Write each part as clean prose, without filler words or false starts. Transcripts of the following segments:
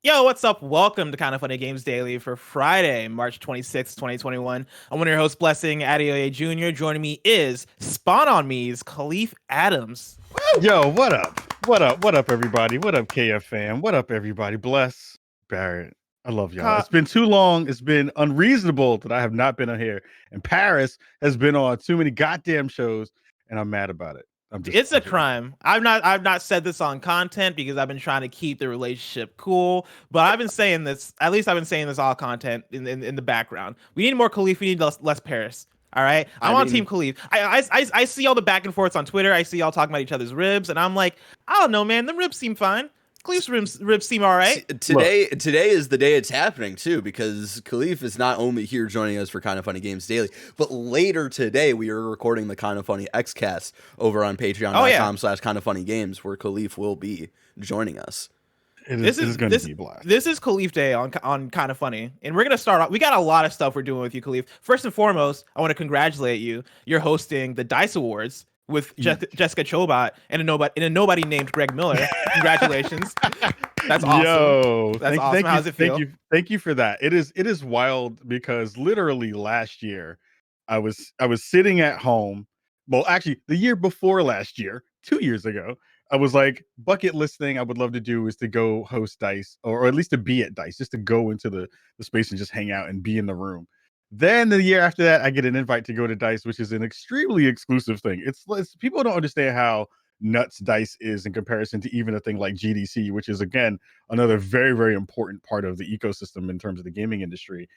Yo, what's up? Welcome to Kind of Funny Games Daily for Friday, March 26th, 2021. I'm one of your hosts, Blessing Adeoye Jr. Joining me is Spawn on Me's Kahlief Adams. Woo! Yo, what up? What up? What up, everybody? What up, KF fam? What up, everybody? Bless Barrett. I love y'all. It's been too long. It's been unreasonable that I have not been on here. And Paris has been on too many goddamn shows, and I'm mad about it. It's a crime. I've not said this on content because I've been trying to keep the relationship cool. But I've been saying this. At least I've been saying this all content in the background. We need more Kahlief. We need less Paris. All right, I'm on Team Kahlief. I see all the back and forths on Twitter. I see y'all talking about each other's ribs, and I'm like, I don't know, man. The ribs seem fine. Kahlief's ribs seem all right. Today is the day it's happening too, because Kahlief is not only here joining us for Kind of Funny Games Daily, but later today we are recording the Kind of Funny Xcast over on patreon.com/kindoffunnygames, where Kahlief will be joining us. This is going to be a blast. This is Kahlief Day on Kind of Funny, and we're gonna start off. We got a lot of stuff we're doing with you, Kahlief. First and foremost, I want to congratulate you. You're hosting the Dice Awards with Jessica Chobot and a nobody named Greg Miller. Congratulations. That's awesome. Yo, that's awesome. How does it feel? Thank you for that. It is wild because literally last year I was sitting at home. Well, actually the year before last year, 2 years ago, I was like, bucket list thing I would love to do is to go host Dice, or at least to be at Dice, just to go into the space and just hang out and be in the room. Then the year after that, I get an invite to go to Dice, which is an extremely exclusive thing. It's people don't understand how nuts Dice is in comparison to even a thing like GDC, which is again another very, very important part of the ecosystem in terms of the gaming industry.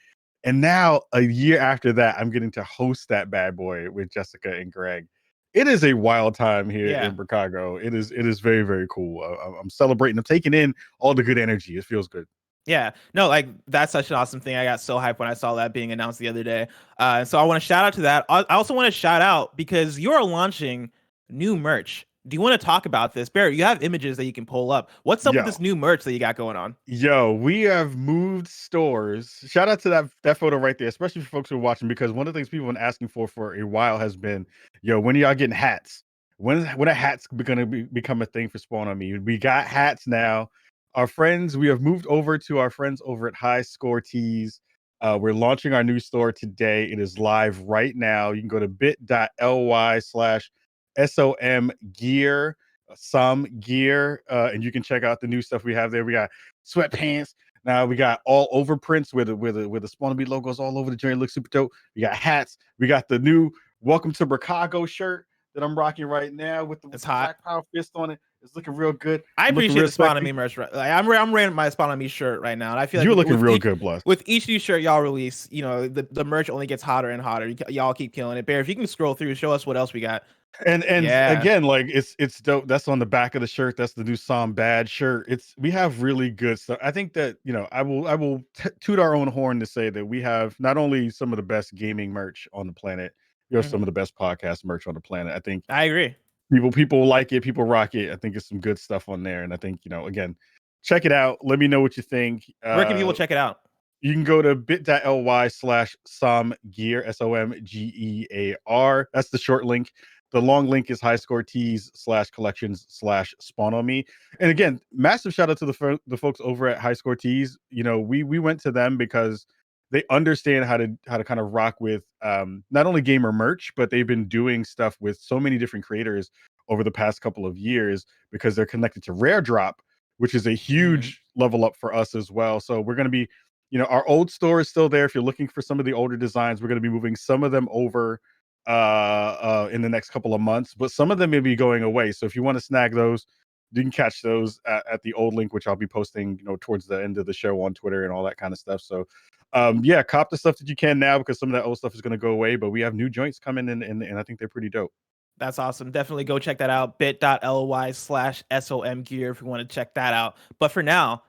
And now a year after that, I'm getting to host that bad boy with Jessica and Greg. It is a wild time here in Chicago. It is very, very cool. I'm celebrating. I'm taking in all the good energy. It feels good. Yeah, no, like that's such an awesome thing. I got so hyped when I saw that being announced the other day. So I want to shout out to that. I also want to shout out because you're launching new merch. Do you want to talk about this? Barry, you have images that you can pull up. What's up with this new merch that you got going on? Yo, we have moved stores. Shout out to that photo right there, especially for folks who are watching, because one of the things people have been asking for a while has been, yo, when are y'all getting hats? When are hats going to become a thing for Spawn on Me? We got hats now. Our friends, we have moved over to our friends over at High Score Tees. We're launching our new store today. It is live right now. You can go to bit.ly/SOM gear, some gear, and you can check out the new stuff we have there. We got sweatpants. Now we got all over prints with the Spawn on Me logos all over the joint. It looks super dope. We got hats. We got the new Welcome to Chicago shirt that I'm rocking right now with the Black Power fist on it. It's looking real good. I appreciate the Spawn on Me merch. Like, I'm wearing my Spawn on Me shirt right now, and I feel like you're looking real good, Bless. With each new shirt y'all release, you know the merch only gets hotter and hotter. Y'all keep killing it. Bear, if you can scroll through, show us what else we got. And again, like it's dope. That's on the back of the shirt. That's the new Som Bad shirt. We have really good stuff. I think that I will toot our own horn to say that we have not only some of the best gaming merch on the planet, we have some of the best podcast merch on the planet. I think I agree. People like it. People rock it. I think it's some good stuff on there. And I think, again, check it out. Let me know what you think. Where can people check it out? You can go to bit.ly/somgear, SOMGEAR. That's the short link. The long link is highscoretees/collections/spawn on me. And again, massive shout out to the folks over at High Score Tees. We went to them because they understand how to kind of rock with not only gamer merch, but they've been doing stuff with so many different creators over the past couple of years because they're connected to Rare Drop, which is a huge level up for us as well. So we're going to be, our old store is still there. If you're looking for some of the older designs, we're going to be moving some of them over in the next couple of months, but some of them may be going away. So if you want to snag those, you can catch those at the old link, which I'll be posting, towards the end of the show on Twitter and all that kind of stuff. So cop the stuff that you can now because some of that old stuff is going to go away, but we have new joints coming in and I think they're pretty dope. That's awesome. Definitely go check that out. bit.ly/SOM gear if you want to check that out. But for now,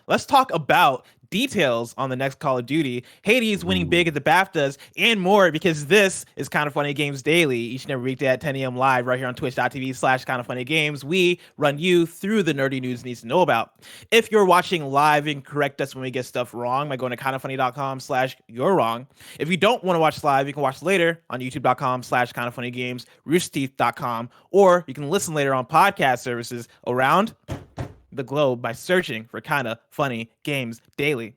let's talk about details on the next Call of Duty. Hades winning big at the BAFTAs and more, because this is Kind of Funny Games Daily, each and every weekday at 10 a.m. live right here on twitch.tv/kindoffunnygames. We run you through the nerdy news you need to know about. If you're watching live, you can correct us when we get stuff wrong by going to kindoffunny.com/you're wrong. If you don't want to watch live, you can watch later on youtube.com/kindoffunnygames, roosterteeth.com, or you can listen later on podcast services around the globe by searching for Kinda Funny Games Daily.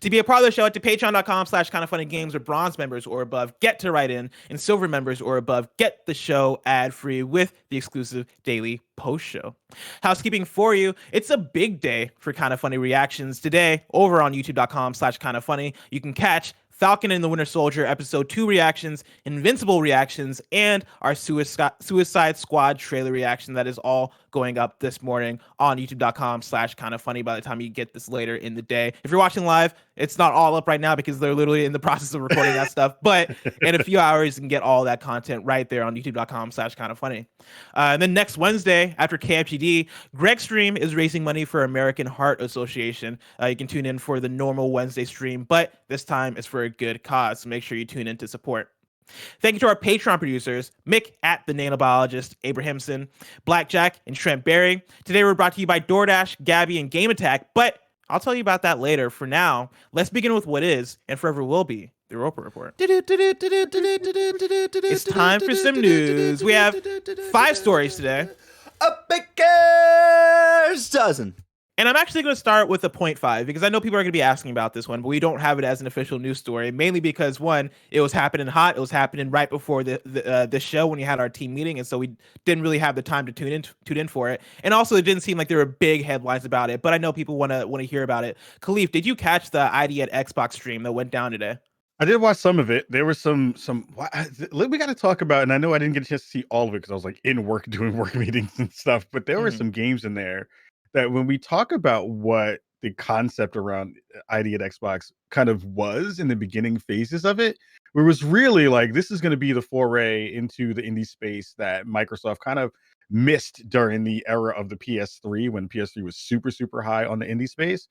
To be a part of the show, head to patreon.com/kindoffunnygames, where bronze members or above get to write in, and silver members or above get the show ad-free with the exclusive daily post show. Housekeeping for you, it's a big day for Kinda Funny reactions. Today, over on youtube.com/kindoffunny, you can catch Falcon and the Winter Soldier episode 2 reactions, Invincible reactions, and our Suicide Squad trailer reaction. That is all going up this morning on youtube.com/kindoffunny by the time you get this later in the day. If you're watching live, it's not all up right now because they're literally in the process of recording that stuff. But in a few hours, you can get all that content right there on youtube.com/kindoffunny. And then next Wednesday, after KFGD, Greg's stream is raising money for American Heart Association. You can tune in for the normal Wednesday stream, but this time it's for a good cause. So make sure you tune in to support. Thank you to our Patreon producers, Mick at the Nanobiologist, Abrahamson, Blackjack, and Trent Berry. Today we're brought to you by DoorDash, Gabby, and Game Attack, but I'll tell you about that later. For now, let's begin with what is, and forever will be, the Roper Report. It's time for some news. We have 5 stories today. A baker's dozen. And I'm actually going to start with a 0.5 because I know people are going to be asking about this one, but we don't have it as an official news story, mainly because, one, it was happening hot. It was happening right before the show when we had our team meeting, and so we didn't really have the time to tune in for it. And also, it didn't seem like there were big headlines about it, but I know people want to hear about it. Kahlief, did you catch the ID at Xbox stream that went down today? I did watch some of it. There was some we got to talk about, and I know I didn't get a chance to see all of it because I was like in work doing work meetings and stuff, but there were some games in there that when we talk about what the concept around ID at Xbox kind of was in the beginning phases of it, where it was really like, this is going to be the foray into the indie space that Microsoft kind of missed during the era of the PS3, when PS3 was super, super high on the indie space.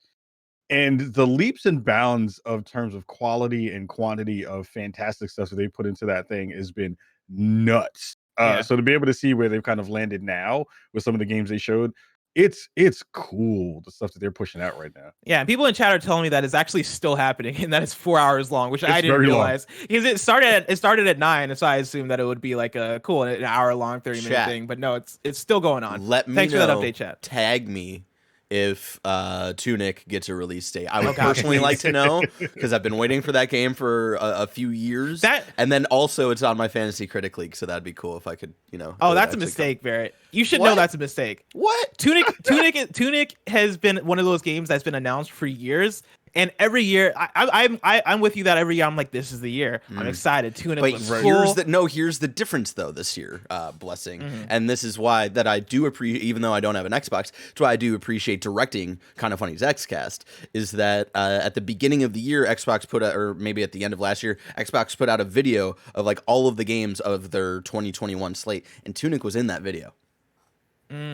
And the leaps and bounds of terms of quality and quantity of fantastic stuff that they put into that thing has been nuts. So to be able to see where they've kind of landed now with some of the games they showed, it's cool, the stuff that they're pushing out right now. Yeah, and people in chat are telling me that it's actually still happening and that it's 4 hours long, which I didn't realize. Because it started at 9, and so I assumed that it would be like a cool an hour long, 30-minute thing. But no, it's still going on. Thanks for that update, chat. Tag me if Tunic gets a release date. I would personally like to know, because I've been waiting for that game for a few years. And then also it's on my Fantasy Critic League, so that'd be cool if I could, Oh, that's a mistake, Barrett. You should know that's a mistake. What? Tunic has been one of those games that's been announced for years. And every year, I'm with you that every year I'm like, this is the year. I'm excited. Tunic looks cool. Here's the difference though this year, Blessing. And this is why that I do appreciate, even though I don't have an Xbox, it's why I do appreciate directing Kinda Funny's XCast, is that at the beginning of the year, Xbox put out, or maybe at the end of last year, Xbox put out a video of like all of the games of their 2021 slate, and Tunic was in that video.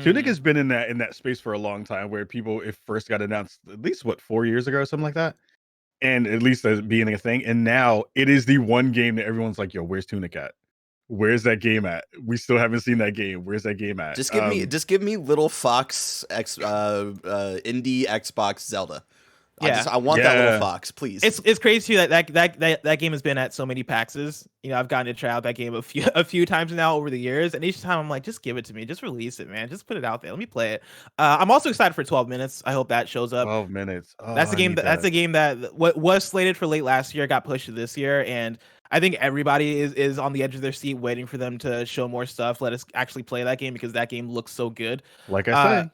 Tunic has been in that space for a long time, where it first got announced at least 4 years ago or something like that, and at least as being a thing. And now it is the one game that everyone's like, yo, where's Tunic at? Where's that game at? We still haven't seen that game. Where's that game at? Just give me Little Fox indie Xbox Zelda. Yeah. I want that Little Fox, please. It's crazy that game has been at so many PAXs. I've gotten to try out that game a few times now over the years, and each time I'm like, just give it to me, just release it, man, just put it out there, let me play it. I'm also excited for 12 minutes. I hope that shows up. 12 minutes. Oh, that's a game that what was slated for late last year got pushed to this year, and I think everybody is on the edge of their seat waiting for them to show more stuff. Let us actually play that game because that game looks so good. Like I said,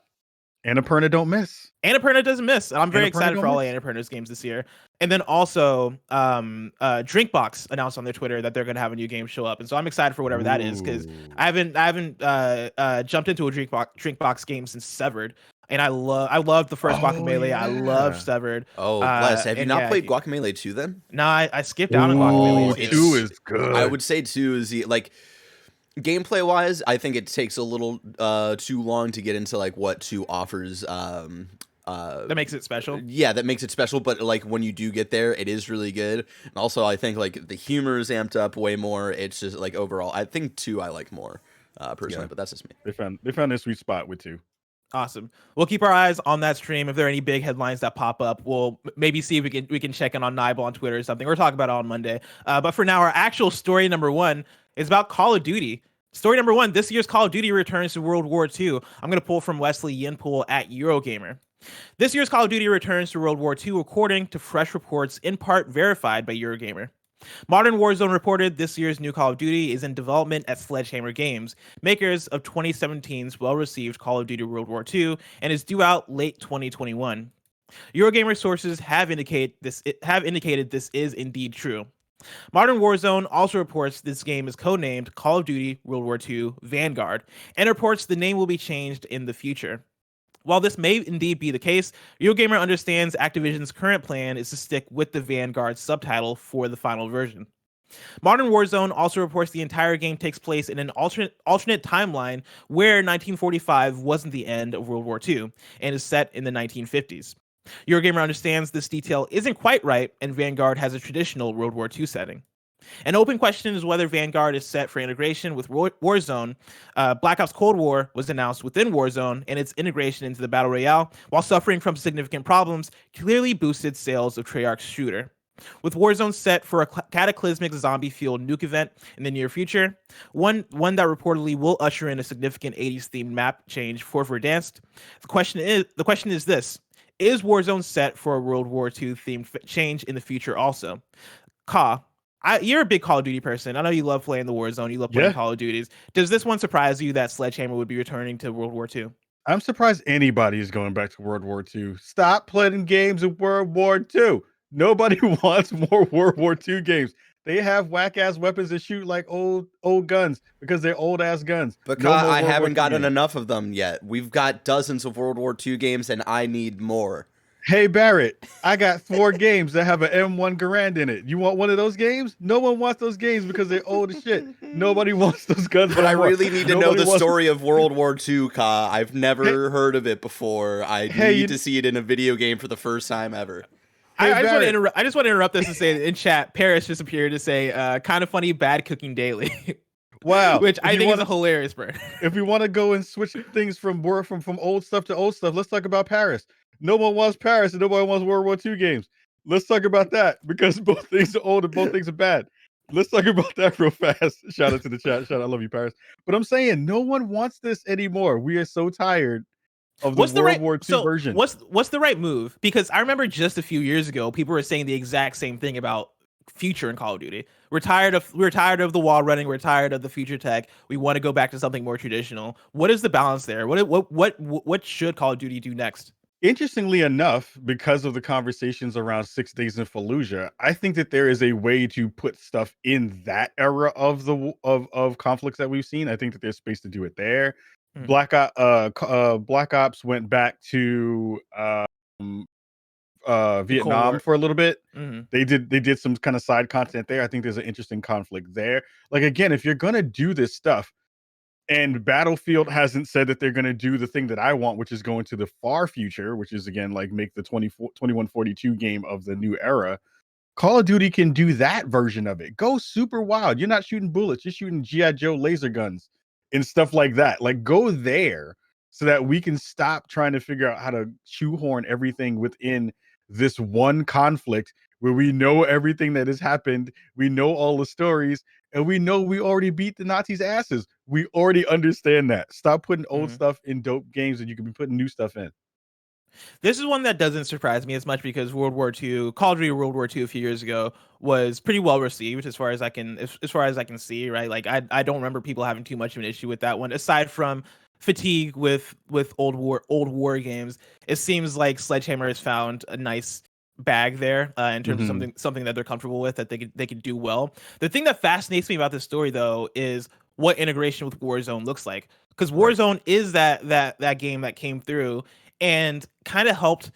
Annapurna don't miss. Annapurna doesn't miss. And I'm very excited for all of Annapurna's games this year. And then also, Drinkbox announced on their Twitter that they're going to have a new game show up, and so I'm excited for whatever that is, because I haven't jumped into a Drinkbox game since Severed, and I love the first Guacamelee. Yeah. I love Severed. Oh, bless. Have you not played Guacamelee 2 then? No, I skipped out on Guacamelee 2 is good. I would say 2 is like, gameplay wise, I think it takes a little too long to get into like what 2 offers. That makes it special. Yeah, that makes it special. But like when you do get there, it is really good. And also, I think like the humor is amped up way more. It's just like overall, I think 2 I like more personally, but that's just me. They found their sweet spot with 2. Awesome. We'll keep our eyes on that stream. If there are any big headlines that pop up, we'll maybe see if we can check in on Nibel on Twitter or something. We're talking about it on Monday. But for now, our actual story number 1 is about Call of Duty. Story number 1, this year's Call of Duty returns to World War II. I'm going to pull from Wesley Yinpool at Eurogamer. This year's Call of Duty returns to World War II according to fresh reports, in part verified by Eurogamer. Modern Warzone reported this year's new Call of Duty is in development at Sledgehammer Games, makers of 2017's well-received Call of Duty World War II, and is due out late 2021. Eurogamer sources have indicated this is indeed true. Modern Warzone also reports this game is codenamed Call of Duty World War II Vanguard, and reports the name will be changed in the future. While this may indeed be the case, Eurogamer understands Activision's current plan is to stick with the Vanguard subtitle for the final version. Modern Warzone also reports the entire game takes place in an alternate timeline where 1945 wasn't the end of World War II and is set in the 1950s. Eurogamer understands this detail isn't quite right, and Vanguard has a traditional World War II setting. An open question is whether Vanguard is set for integration with Warzone. Black Ops Cold War was announced within Warzone, and its integration into the Battle Royale, while suffering from significant problems, clearly boosted sales of Treyarch's shooter. With Warzone set for a cataclysmic zombie-fueled nuke event in the near future, one that reportedly will usher in a significant 80s-themed map change for Verdansk, the question is this: is Warzone set for a World War II themed change in the future also? You're a big Call of Duty person. I know you love playing the Warzone. You love playing Call of Duties. Does this one surprise you that Sledgehammer would be returning to World War II? I'm surprised anybody is going back to World War II. Stop playing games in World War II. Nobody wants more World War II games. They have whack-ass weapons that shoot like old guns because they're old-ass guns. But I haven't gotten enough of them yet. We've got dozens of World War II games, and I need more. Hey, Barrett, I got 4 games that have an M1 Garand in it. You want one of those games? No one wants those games because they're old as shit. Nobody wants those guns. But I really need to know the story of World War II, Ka. I've never heard of it before. I need to see it in a video game for the first time ever. I just want to interrupt this and say in chat, Paris just appeared to say, kind of funny, bad cooking daily. Wow. Which I think is a hilarious bird. If we want to go and switch things from old stuff to old stuff, let's talk about Paris. No one wants Paris and nobody wants World War II games. Let's talk about that because both things are old and both things are bad. Let's talk about that real fast. Shout out to the chat. Shout out, I love you, Paris. But I'm saying no one wants this anymore. We are so tired of the World War II version. What's the right move? Because I remember just a few years ago, people were saying the exact same thing about future in Call of Duty. We're tired of the wall running. We're tired of the future tech. We want to go back to something more traditional. What is the balance there? What should Call of Duty do next? Interestingly enough, because of the conversations around 6 Days in Fallujah, I think that there is a way to put stuff in that era of of conflicts that we've seen. I think that there's space to do it there. Black Ops went back to Vietnam for a little bit. They did some kind of side content there. I think there's an interesting conflict there. Like, again, if you're gonna do this stuff, and Battlefield hasn't said that they're going to do the thing that I want, which is go into the far future, which is, again, like make the 2142 game of the new era. Call of Duty can do that version of it. Go super wild. You're not shooting bullets. You're shooting G.I. Joe laser guns and stuff like that. Like, go there so that we can stop trying to figure out how to shoehorn everything within this one conflict where we know everything that has happened. We know all the stories. And we know we already beat the Nazis' asses. We already understand that. Stop putting old stuff in dope games and you can be putting new stuff in. This is one that doesn't surprise me as much because Call of Duty World War II a few years ago was pretty well received as far as I can see, right? Like I don't remember people having too much of an issue with that one, aside from fatigue with old war games. It seems like Sledgehammer has found a nice bag there in terms of something that they're comfortable with, that they could do well. The thing that fascinates me about this story though is what integration with Warzone looks like, because Warzone is that game that came through and kind of helped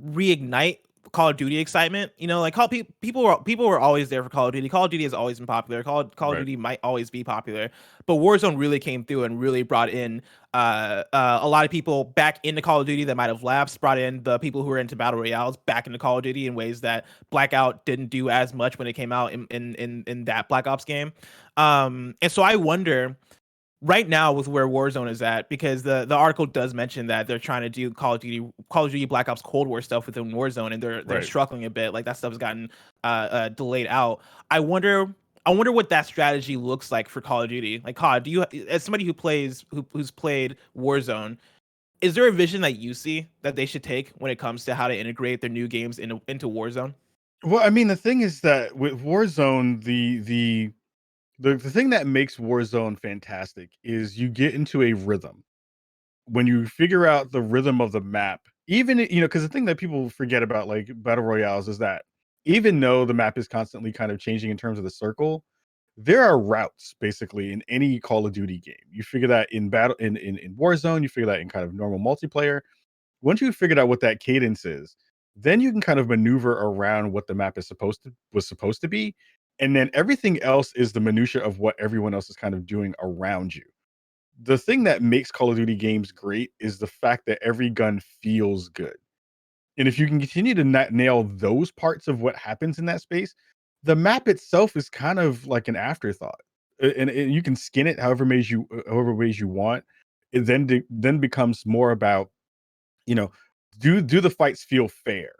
reignite Call of Duty excitement. You know, like people were always there for Call of Duty. Call of Duty has always been popular. Call of Duty might always be popular, but Warzone really came through and really brought in a lot of people back into Call of Duty that might have lapsed. Brought in the people who were into battle royales back into Call of Duty in ways that Blackout didn't do as much when it came out in that Black Ops game. And so I wonder right now with where Warzone is at, because the article does mention that they're trying to do Call of Duty Black Ops Cold War stuff within Warzone, and they're struggling a bit. Like that stuff's gotten delayed out. I wonder I wonder what that strategy looks like for Call of Duty. Like, Cod, do you, as somebody who's played Warzone, is there a vision that you see that they should take when it comes to how to integrate their new games into Warzone? Well, I mean, the thing is that with Warzone, the thing that makes Warzone fantastic is you get into a rhythm. When you figure out the rhythm of the map, even because the thing that people forget about like battle royales is that even though the map is constantly kind of changing in terms of the circle, there are routes basically in any Call of Duty game. You figure that in battle in Warzone, you figure that in kind of normal multiplayer. Once you figured out what that cadence is, then you can kind of maneuver around what the map is supposed to be, and then everything else is the minutia of what everyone else is kind of doing around you. The thing that makes Call of Duty games great is the fact that every gun feels good. And if you can continue to nail those parts of what happens in that space, the map itself is kind of like an afterthought. And you can skin it however ways you want. It then becomes more about, you know, do the fights feel fair?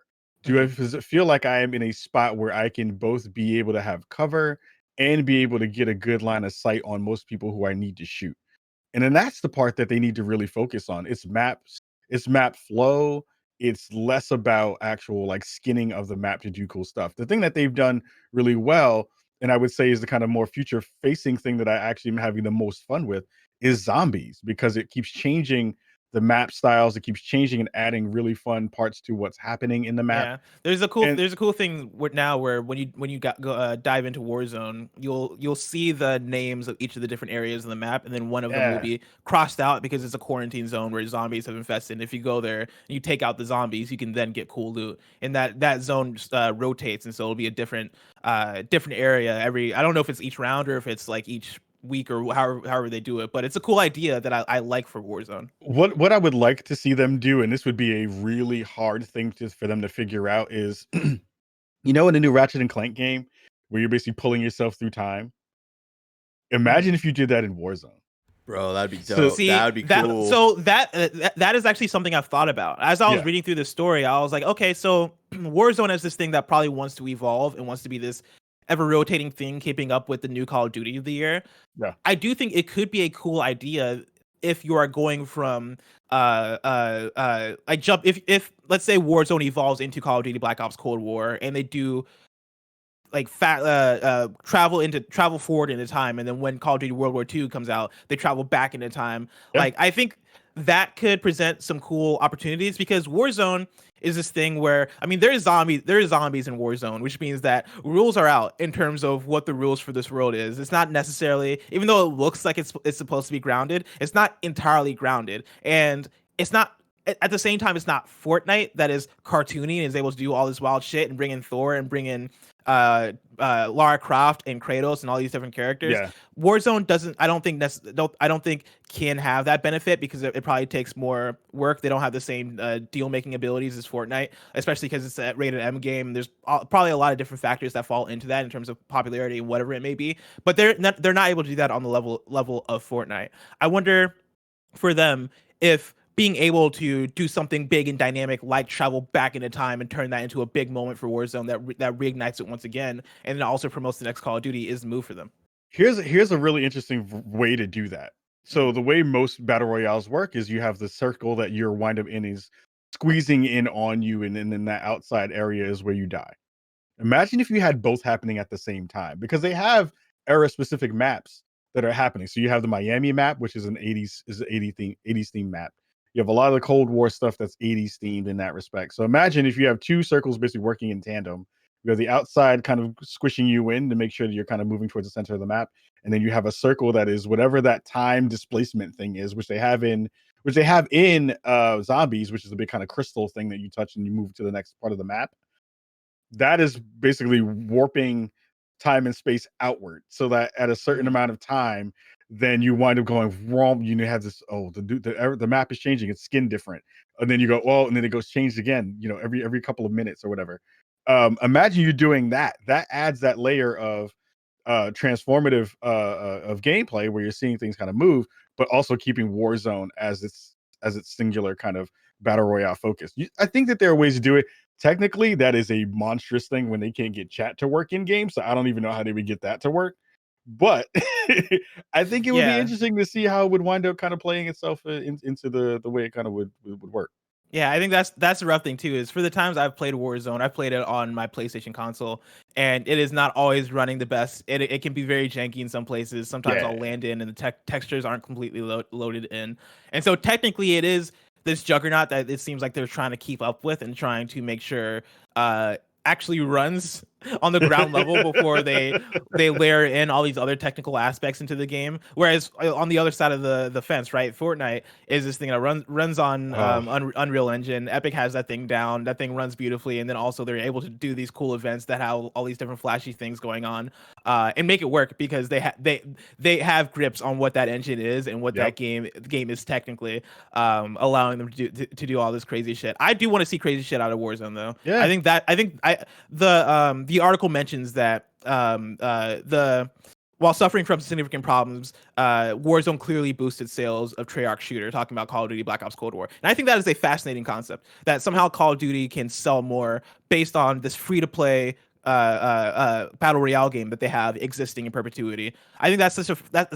Does it feel like I am in a spot where I can both be able to have cover and be able to get a good line of sight on most people who I need to shoot? And then that's the part that they need to really focus on. It's maps, it's map flow. It's less about actual like skinning of the map to do cool stuff. The thing that they've done really well, and I would say is the kind of more future facing thing that I actually am having the most fun with, is zombies, because it keeps changing the map styles. It keeps changing and adding really fun parts to what's happening in the map. Yeah, there's a cool And thing now where when you dive into Warzone, you'll see the names of each of the different areas of the map, and then one of them will yeah, be crossed out because it's a quarantine zone where zombies have infested. And if you go there and you take out the zombies, you can then get cool loot, and that zone just rotates, and so it'll be a different area every. I don't know if it's each round or if it's like each week or however they do it, but it's a cool idea that I like for Warzone. what I would like to see them do, and this would be a really hard thing for them to figure out, is in the new Ratchet and Clank game where you're basically pulling yourself through time. Imagine if you did that in Warzone. Bro, that'd be So dope. See That'd be that cool. so that is actually something I've thought about. As I was yeah, reading through this story, I was like, okay, so Warzone is this thing that probably wants to evolve and wants to be this ever rotating thing, keeping up with the new Call of Duty of the year. yeah, I do think it could be a cool idea if you are going from like jump if let's say Warzone evolves into Call of Duty Black Ops Cold War, and they do like travel forward into time, and then when Call of Duty World War II comes out, they travel back into time. yeah. Like, I think that could present some cool opportunities, because Warzone is this thing where, I mean, there is zombies in Warzone, which means that rules are out in terms of what the rules for this world is. It's not necessarily, even though it looks like it's supposed to be grounded, it's not entirely grounded, and it's not. At the same time, it's not Fortnite that is cartoony and is able to do all this wild shit and bring in Thor and bring in Lara Croft and Kratos and all these different characters. Yeah. Warzone doesn't. I don't think can have that benefit, because it probably takes more work. They don't have the same deal making abilities as Fortnite, especially because it's a rated M game. There's probably a lot of different factors that fall into that in terms of popularity and whatever it may be. But they're not able to do that on the level of Fortnite. I wonder for them if being able to do something big and dynamic like travel back into time and turn that into a big moment for Warzone that reignites it once again, and then also promotes the next Call of Duty, is the move for them. Here's a really interesting way to do that. So the way most battle royales work is you have the circle that you're wind up in is squeezing in on you, and then in that outside area is where you die. Imagine if you had both happening at the same time, because they have era specific maps that are happening. So you have the Miami map, which is an 80s theme map. You have a lot of the Cold War stuff that's 80s themed in that respect. So imagine if you have two circles basically working in tandem. You have the outside kind of squishing you in to make sure that you're kind of moving towards the center of the map, and then you have a circle that is whatever that time displacement thing is, which they have in zombies, which is a big kind of crystal thing that you touch and you move to the next part of the map. That is basically warping time and space outward, so that at a certain amount of time, then you wind up going wrong. You have this, the map is changing, it's skin different, and then you go, well, and then it goes changed again, every couple of minutes or whatever. Imagine you doing that. That adds that layer of transformative of gameplay where you're seeing things kind of move, but also keeping Warzone as its singular kind of battle royale focus. I think that there are ways to do it. technically that is a monstrous thing when they can't get chat to work in games. So I don't even know how they would get that to work. But I think it would be interesting to see how it would wind up kind of playing itself into the way it kind of would work. Yeah, I think that's the rough thing too. Is for the times I've played Warzone, I've played it on my PlayStation console, and it is not always running the best. It can be very janky in some places. Sometimes I'll land in, and the textures aren't completely loaded in, and so technically it is this juggernaut that it seems like they're trying to keep up with and trying to make sure actually runs on the ground level before they layer in all these other technical aspects into the game. Whereas on the other side of the fence, right, Fortnite is this thing that runs on Unreal Engine. Epic has that thing down. That thing runs beautifully, and then also they're able to do these cool events that have all these different flashy things going on, and make it work because they have grips on what that engine is and what that game is technically, allowing them to do all this crazy shit. I do want to see crazy shit out of Warzone though. Yeah. I think the article mentions that while suffering from significant problems, Warzone clearly boosted sales of Treyarch shooter, talking about Call of Duty Black Ops Cold War. And I think that is a fascinating concept, that somehow Call of Duty can sell more based on this free-to-play battle royale game that they have existing in perpetuity. I think that's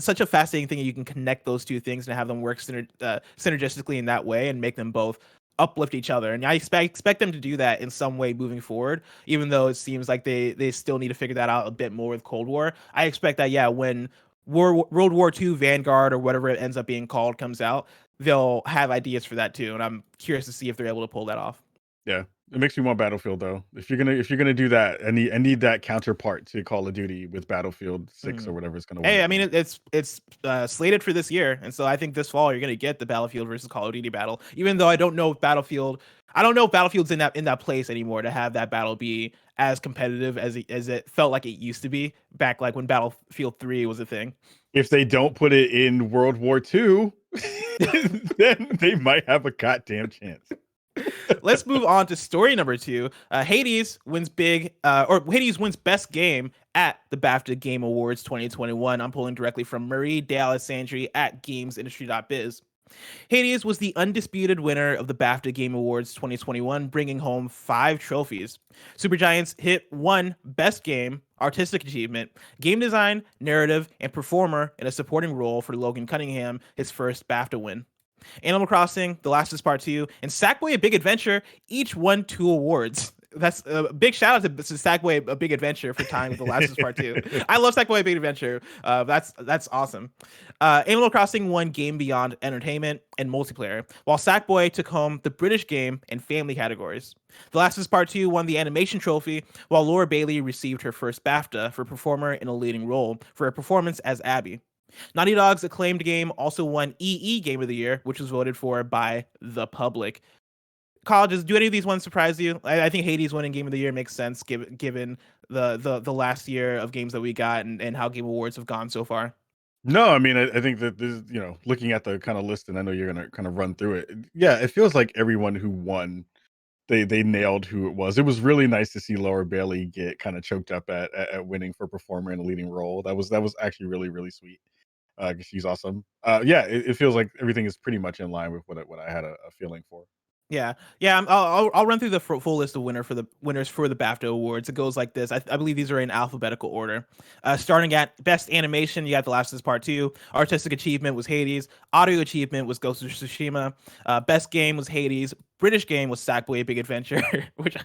such a fascinating thing that you can connect those two things and have them work synergistically in that way and make them both uplift each other. And I expect them to do that in some way moving forward, even though it seems like they still need to figure that out a bit more with Cold War. I expect that when World War II Vanguard or whatever it ends up being called comes out, they'll have ideas for that too, and I'm curious to see if they're able to pull that off. Yeah, it makes me want Battlefield though. If you're gonna do that, I need that counterpart to Call of Duty with Battlefield 6 or whatever it's gonna. Hey, I mean it's slated for this year, and so I think this fall you're gonna get the Battlefield versus Call of Duty battle. Even though I don't know if Battlefield's in that place anymore to have that battle be as competitive as it felt like it used to be back like when Battlefield 3 was a thing. If they don't put it in World War II, then they might have a goddamn chance. Let's move on to story number 2. Hades wins Hades wins best game at the BAFTA Game Awards 2021. I'm pulling directly from Marie D'Alessandri at gamesindustry.biz. Hades was the undisputed winner of the BAFTA Game Awards 2021, bringing home 5 trophies. Supergiant's hit won Best Game, Artistic Achievement, Game Design, Narrative, and Performer in a supporting role for Logan Cunningham, his first BAFTA win. Animal Crossing, The Last of Us Part 2, and Sackboy: A Big Adventure each won 2 awards. That's a big shout out to Sackboy: A Big Adventure for tying with The Last of Us Part 2. I love Sackboy: A Big Adventure. That's awesome. Animal Crossing won Game Beyond Entertainment and Multiplayer, while Sackboy took home the British Game and Family categories. The Last of Us Part 2 won the Animation Trophy, while Laura Bailey received her first BAFTA for Performer in a Leading Role for her performance as Abby. Naughty Dog's acclaimed game also won EE Game of the Year, which was voted for by the public. Colleges, do any of these ones surprise you? I think Hades winning Game of the Year makes sense given the last year of games that we got and how Game Awards have gone so far. No, I mean, I think that this, looking at the kind of list, and I know you're going to kind of run through it. Yeah, it feels like everyone who won, they nailed who it was. It was really nice to see Laura Bailey get kind of choked up at winning for Performer in a Leading Role. That was actually really, really sweet. She's awesome. It feels like everything is pretty much in line with what I had a feeling for. Yeah. I'll run through the full list of winners for the BAFTA Awards. It goes like this. I believe these are in alphabetical order. Starting at Best Animation, you got The Last of Us Part 2. Artistic Achievement was Hades. Audio Achievement was Ghost of Tsushima. Best Game was Hades. British Game was Sackboy: A Big Adventure, which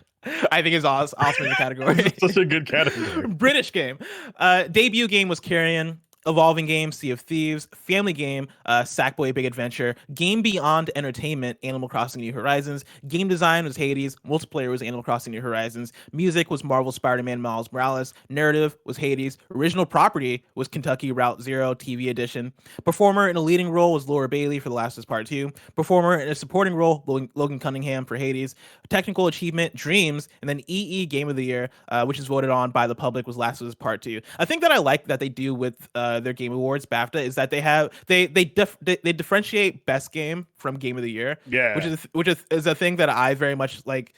I think is awesome in the category. Such a good category. British Game. Debut Game was Carrion. Evolving Game, Sea of Thieves. Family Game, Sackboy: Big Adventure. Game Beyond Entertainment, Animal Crossing: New Horizons. Game Design was Hades. Multiplayer was Animal Crossing: New Horizons. Music was Marvel Spider-Man Miles Morales. Narrative was Hades. Original Property was Kentucky Route Zero TV Edition. Performer in a Leading Role was Laura Bailey for The Last of Us Part 2. Performer in a Supporting Role, Logan Cunningham for Hades. Technical Achievement, Dreams. And then EE Game of the Year, which is voted on by the public, was Last of Us Part 2. I think that I like that they do with their Game Awards, BAFTA, is that they differentiate Best Game from Game of the Year. Yeah, which is a thing that I very much like.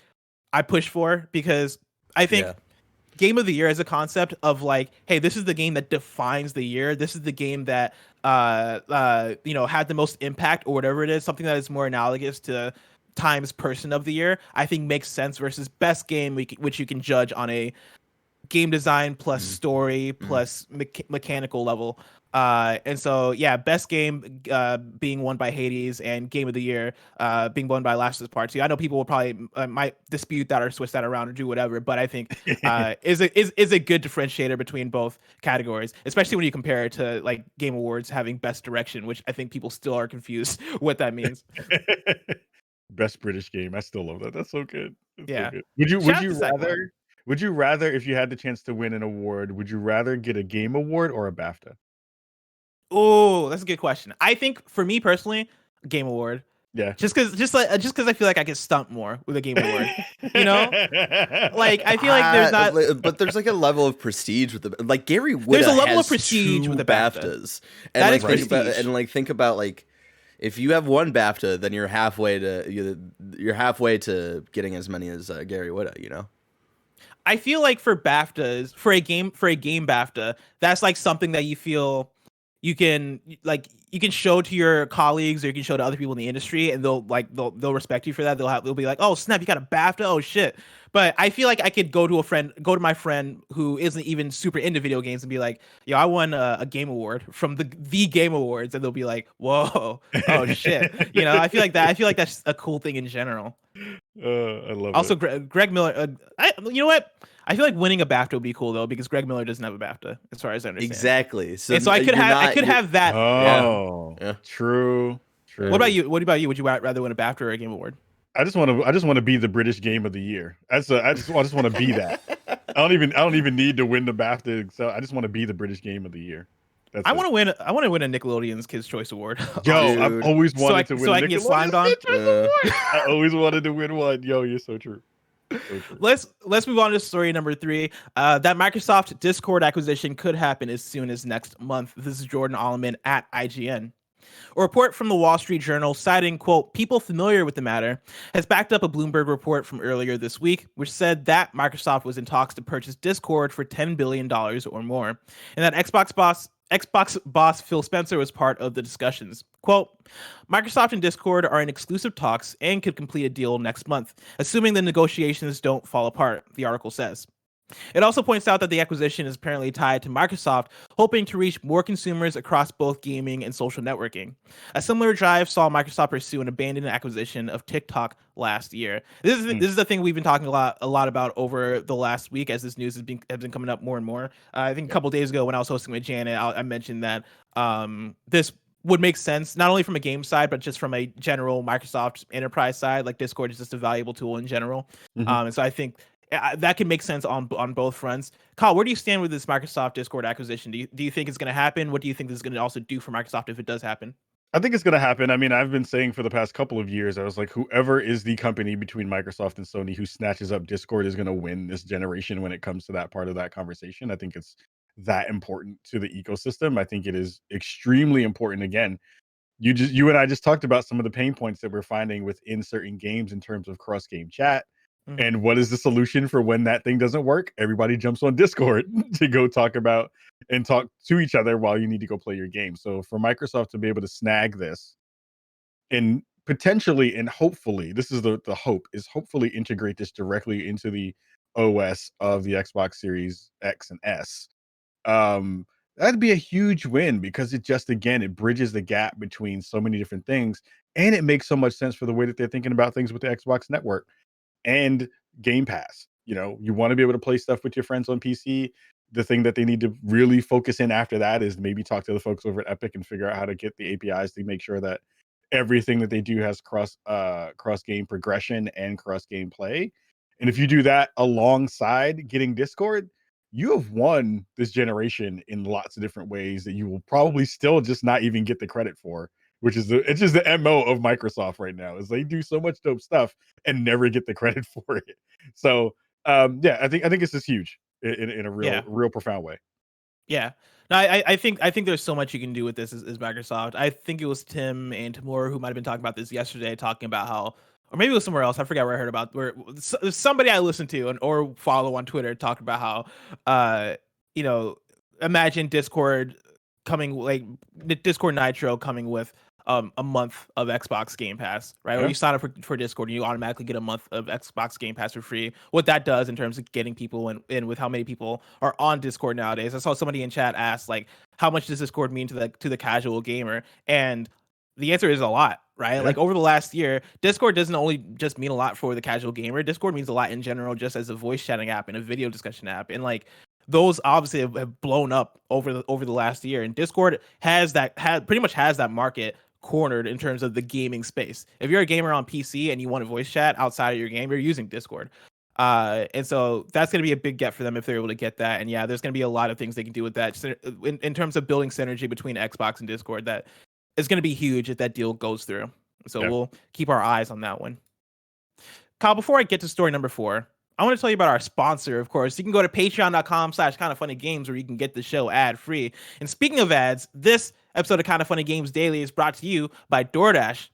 I push for, because I think Game of the Year is a concept of like, hey, this is the game that defines the year. This is the game that had the most impact or whatever it is. Something that is more analogous to times person of the year, I think makes sense versus best game, which you can judge on a game design plus story plus mechanical level. And so yeah, best game being won by Hades, and game of the year being won by Last of Us Part 2. I know people will probably might dispute that or switch that around or do whatever, but I think is a good differentiator between both categories, especially when you compare it to like Game Awards having best direction, which I think people still are confused what that means. Best British game. I still love that. That's so good. That's Yeah. so good. Shout out to Cyclone. Would you rather, if you had the chance to win an award, would you rather get a game award or a BAFTA? Oh, that's a good question. I think for me personally, Game Award. Yeah. Just because I feel like I can stump more with a Game Award. You know, like I feel like there's not, but there's like a level of prestige with the like Gary Whitta. There's a level has of prestige with the BAFTAs, and that like is prestige. and think about like if you have one BAFTA, then you're halfway to getting as many as Gary Whitta. You know. I feel like for BAFTAs, for a game BAFTA, that's like something that you feel you can show to your colleagues or you can show to other people in the industry, and they'll respect you for that. They'll be like, oh snap, you got a BAFTA, oh shit. But I feel like I could go to my friend who isn't even super into video games and be like, yo, I won a game award from the Game Awards, and they'll be like, whoa, oh shit. You know, I feel like that's a cool thing in general. I love also, it. Greg Miller. You know what? I feel like winning a BAFTA would be cool though, because Greg Miller doesn't have a BAFTA, as far as I understand. Exactly. So I could have that. Oh, yeah. True. What about you? Would you rather win a BAFTA or a Game Award? I just want to be the British Game of the Year. I just want to be that. I don't even need to win the BAFTA. So I just want to be the British Game of the Year. I want to win a Nickelodeon's Kids' Choice Award. Yo, I've always wanted to win. So I can get slimed on. I always wanted to win one. Yo, you're so true. So true. Let's move on to story number 3. That Microsoft Discord acquisition could happen as soon as next month. This is Jordan Alleman at IGN. A report from the Wall Street Journal citing, quote, people familiar with the matter, has backed up a Bloomberg report from earlier this week, which said that Microsoft was in talks to purchase Discord for $10 billion or more, and that Xbox boss Phil Spencer was part of the discussions. Quote, Microsoft and Discord are in exclusive talks and could complete a deal next month, assuming the negotiations don't fall apart, the article says. It also points out that the acquisition is apparently tied to Microsoft hoping to reach more consumers across both gaming and social networking. A similar drive saw Microsoft pursue an abandoned acquisition of TikTok last year. This is the thing we've been talking a lot about over the last week, as this news has been coming up more and more. I think a couple days ago when I was hosting with Janet, I mentioned that this would make sense not only from a game side but just from a general Microsoft enterprise side. Like Discord is just a valuable tool in general, and so I think that can make sense on both fronts. Kyle, where do you stand with this Microsoft Discord acquisition? Do you think it's going to happen? What do you think this is going to also do for Microsoft if it does happen? I think it's going to happen. I mean, I've been saying for the past couple of years, I was like, whoever is the company between Microsoft and Sony who snatches up Discord is going to win this generation when it comes to that part of that conversation. I think it's that important to the ecosystem. I think it is extremely important. Again, you and I just talked about some of the pain points that we're finding within certain games in terms of cross-game chat. And what is the solution for when that thing doesn't work? Everybody jumps on Discord to go talk to each other while you need to go play your game. So for Microsoft to be able to snag this and potentially and hopefully, this is the hope, is hopefully integrate this directly into the OS of the Xbox Series X and S. That'd be a huge win, because it just, again, it bridges the gap between so many different things, and it makes so much sense for the way that they're thinking about things with the Xbox network and Game Pass. You know, you want to be able to play stuff with your friends on PC. The thing that they need to really focus in after that is maybe talk to the folks over at Epic and figure out how to get the APIs to make sure that everything that they do has cross game progression and cross game play. And if you do that alongside getting Discord, you have won this generation in lots of different ways that you will probably still just not even get the credit for. Which is it's just the MO of Microsoft right now, is they do so much dope stuff and never get the credit for it. So yeah, I think it's just huge in a real profound way. Yeah. No, I think there's so much you can do with this as Microsoft. I think it was Tim and Timur who might have been talking about this yesterday, talking about how, or maybe it was somewhere else, I forgot where I heard about, where somebody I listened to or follow on Twitter talked about how imagine Discord coming, like Discord Nitro coming with a month of Xbox Game Pass, right? Or you sign up for Discord and you automatically get a month of Xbox Game Pass for free. What that does in terms of getting people in with how many people are on Discord nowadays. I saw somebody in chat ask like, how much does Discord mean to the casual gamer? And the answer is a lot, right? Like over the last year, Discord doesn't only just mean a lot for the casual gamer. Discord means a lot in general, just as a voice chatting app and a video discussion app. And like those obviously have blown up over the last year. And Discord pretty much has that market cornered in terms of the gaming space. If you're a gamer on PC and you want to voice chat outside of your game, you're using Discord. And so that's going to be a big get for them if they're able to get that. And yeah, there's going to be a lot of things they can do with that in terms of building synergy between Xbox and Discord. That is going to be huge if that deal goes through. So we'll keep our eyes on that one. Kyle, before I get to story number 4, I want to tell you about our sponsor, of course. You can go to patreon.com/kindoffunnygames where you can get the show ad-free. And speaking of ads, this episode of Kind of Funny Games Daily is brought to you by DoorDash.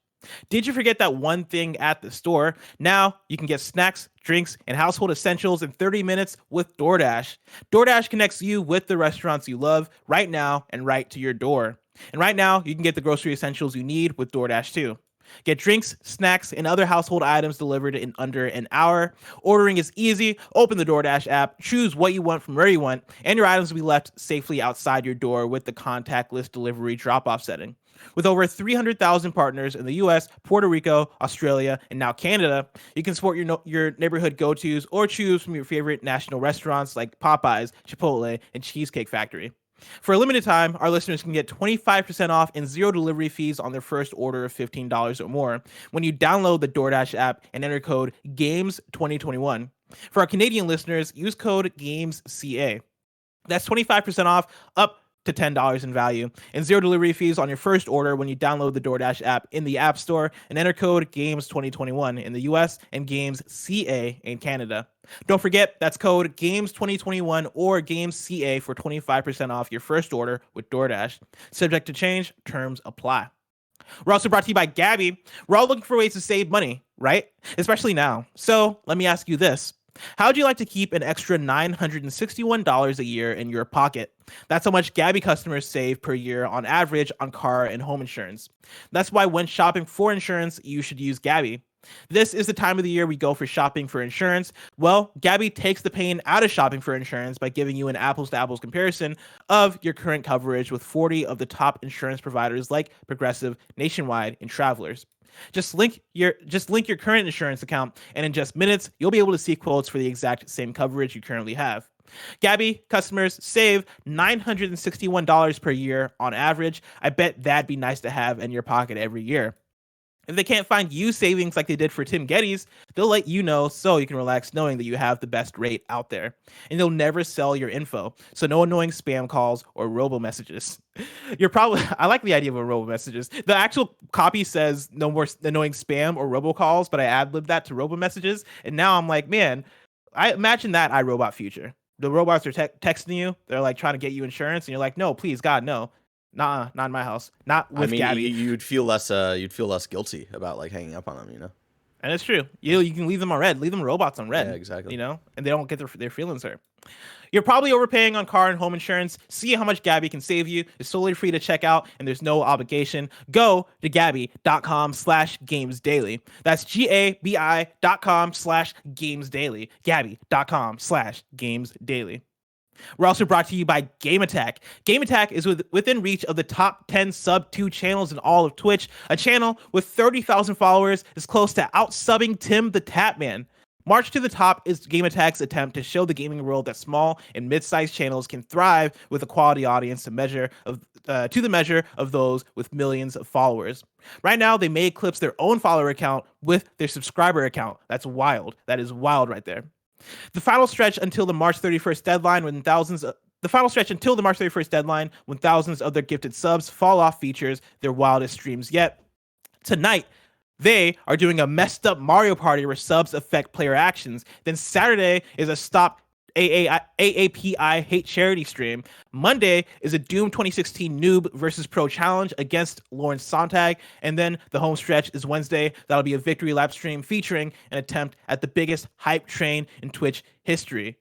Did you forget that one thing at the store? Now you can get snacks, drinks, and household essentials in 30 minutes with DoorDash. DoorDash connects you with the restaurants you love right now and right to your door. And right now, you can get the grocery essentials you need with DoorDash too. Get drinks, snacks, and other household items delivered in under an hour. Ordering is easy. Open the DoorDash app, choose what you want from where you want, and your items will be left safely outside your door with the contactless delivery drop-off setting. With over 300,000 partners in the US, Puerto Rico, Australia, and now Canada, you can support your neighborhood go-tos or choose from your favorite national restaurants like Popeyes, Chipotle, and Cheesecake Factory. For a limited time, our listeners can get 25% off and 0 delivery fees on their first order of $15 or more when you download the DoorDash app and enter code GAMES2021. For our Canadian listeners, use code GAMESCA. That's 25% off up to $10 in value and 0 delivery fees on your first order when you download the DoorDash app in the App Store and enter code GAMES2021 in the US and GAMESCA in Canada. Don't forget, that's code GAMES2021 or GAMESCA for 25% off your first order with DoorDash. Subject to change, terms apply. We're also brought to you by Gabby. We're all looking for ways to save money, right? Especially now. So let me ask you this. How would you like to keep an extra $961 a year in your pocket? That's how much Gabby customers save per year on average on car and home insurance. That's why when shopping for insurance, you should use Gabby. This is the time of the year we go for shopping for insurance. Well, Gabby takes the pain out of shopping for insurance by giving you an apples-to-apples comparison of your current coverage with 40 of the top insurance providers like Progressive, Nationwide, and Travelers. Just link your current insurance account, and in just minutes, you'll be able to see quotes for the exact same coverage you currently have. Gabby customers save $961 per year on average. I bet that'd be nice to have in your pocket every year. If they can't find you savings like they did for Tim Geddes, they'll let you know so you can relax knowing that you have the best rate out there. And they'll never sell your info, so no annoying spam calls or robo messages. I like the idea of a robo messages. The actual copy says no more annoying spam or robo calls, but I ad-libbed that to robo messages. And now I'm like, man, I imagine that iRobot future. The robots are texting you. They're like trying to get you insurance. And you're like, no, please, God, no. Nah, not in my house. Not with Gabby. You'd feel less guilty about like hanging up on them, you know. And it's true. You can leave them on red. Leave them robots on red. Yeah, exactly. You know, and they don't get their feelings hurt. You're probably overpaying on car and home insurance. See how much Gabby can save you. It's totally free to check out, and there's no obligation. Go to Gabby.com/gamesdaily. That's GABI.com/gamesdaily. Gabby.com/gamesdaily. We're also brought to you by Game Attack. Game Attack is within reach of the top 10 sub-2 channels in all of Twitch. A channel with 30,000 followers is close to out-subbing Tim the Tatman. March to the top is Game Attack's attempt to show the gaming world that small and mid-sized channels can thrive with a quality audience to the measure of those with millions of followers. Right now, they may eclipse their own follower account with their subscriber account. That's wild. That is wild right there. The final stretch until the March 31st deadline when thousands of their gifted subs fall off features their wildest streams yet. Tonight, they are doing a messed up Mario Party where subs affect player actions. Then Saturday is a Stop AAPI Hate Charity stream. Monday is a Doom 2016 Noob versus Pro Challenge against Lawrence Sontag. And then the home stretch is Wednesday. That'll be a victory lap stream featuring an attempt at the biggest hype train in Twitch history.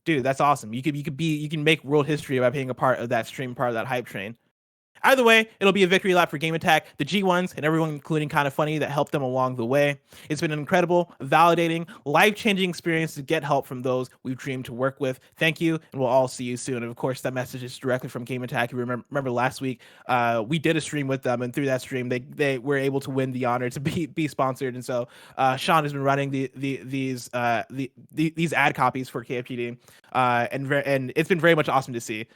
Dude, that's awesome. You can make world history by being a part of that stream, part of that hype train. Either way, it'll be a victory lap for Game Attack, the G1s, and everyone, including Kinda Funny, that helped them along the way. It's been an incredible, validating, life-changing experience to get help from those we've dreamed to work with. Thank you, and we'll all see you soon. And of course, that message is directly from Game Attack. You remember last week, we did a stream with them, and through that stream, they were able to win the honor to be sponsored. And so Sean has been running these ad copies for KFGD, and it's been very much awesome to see.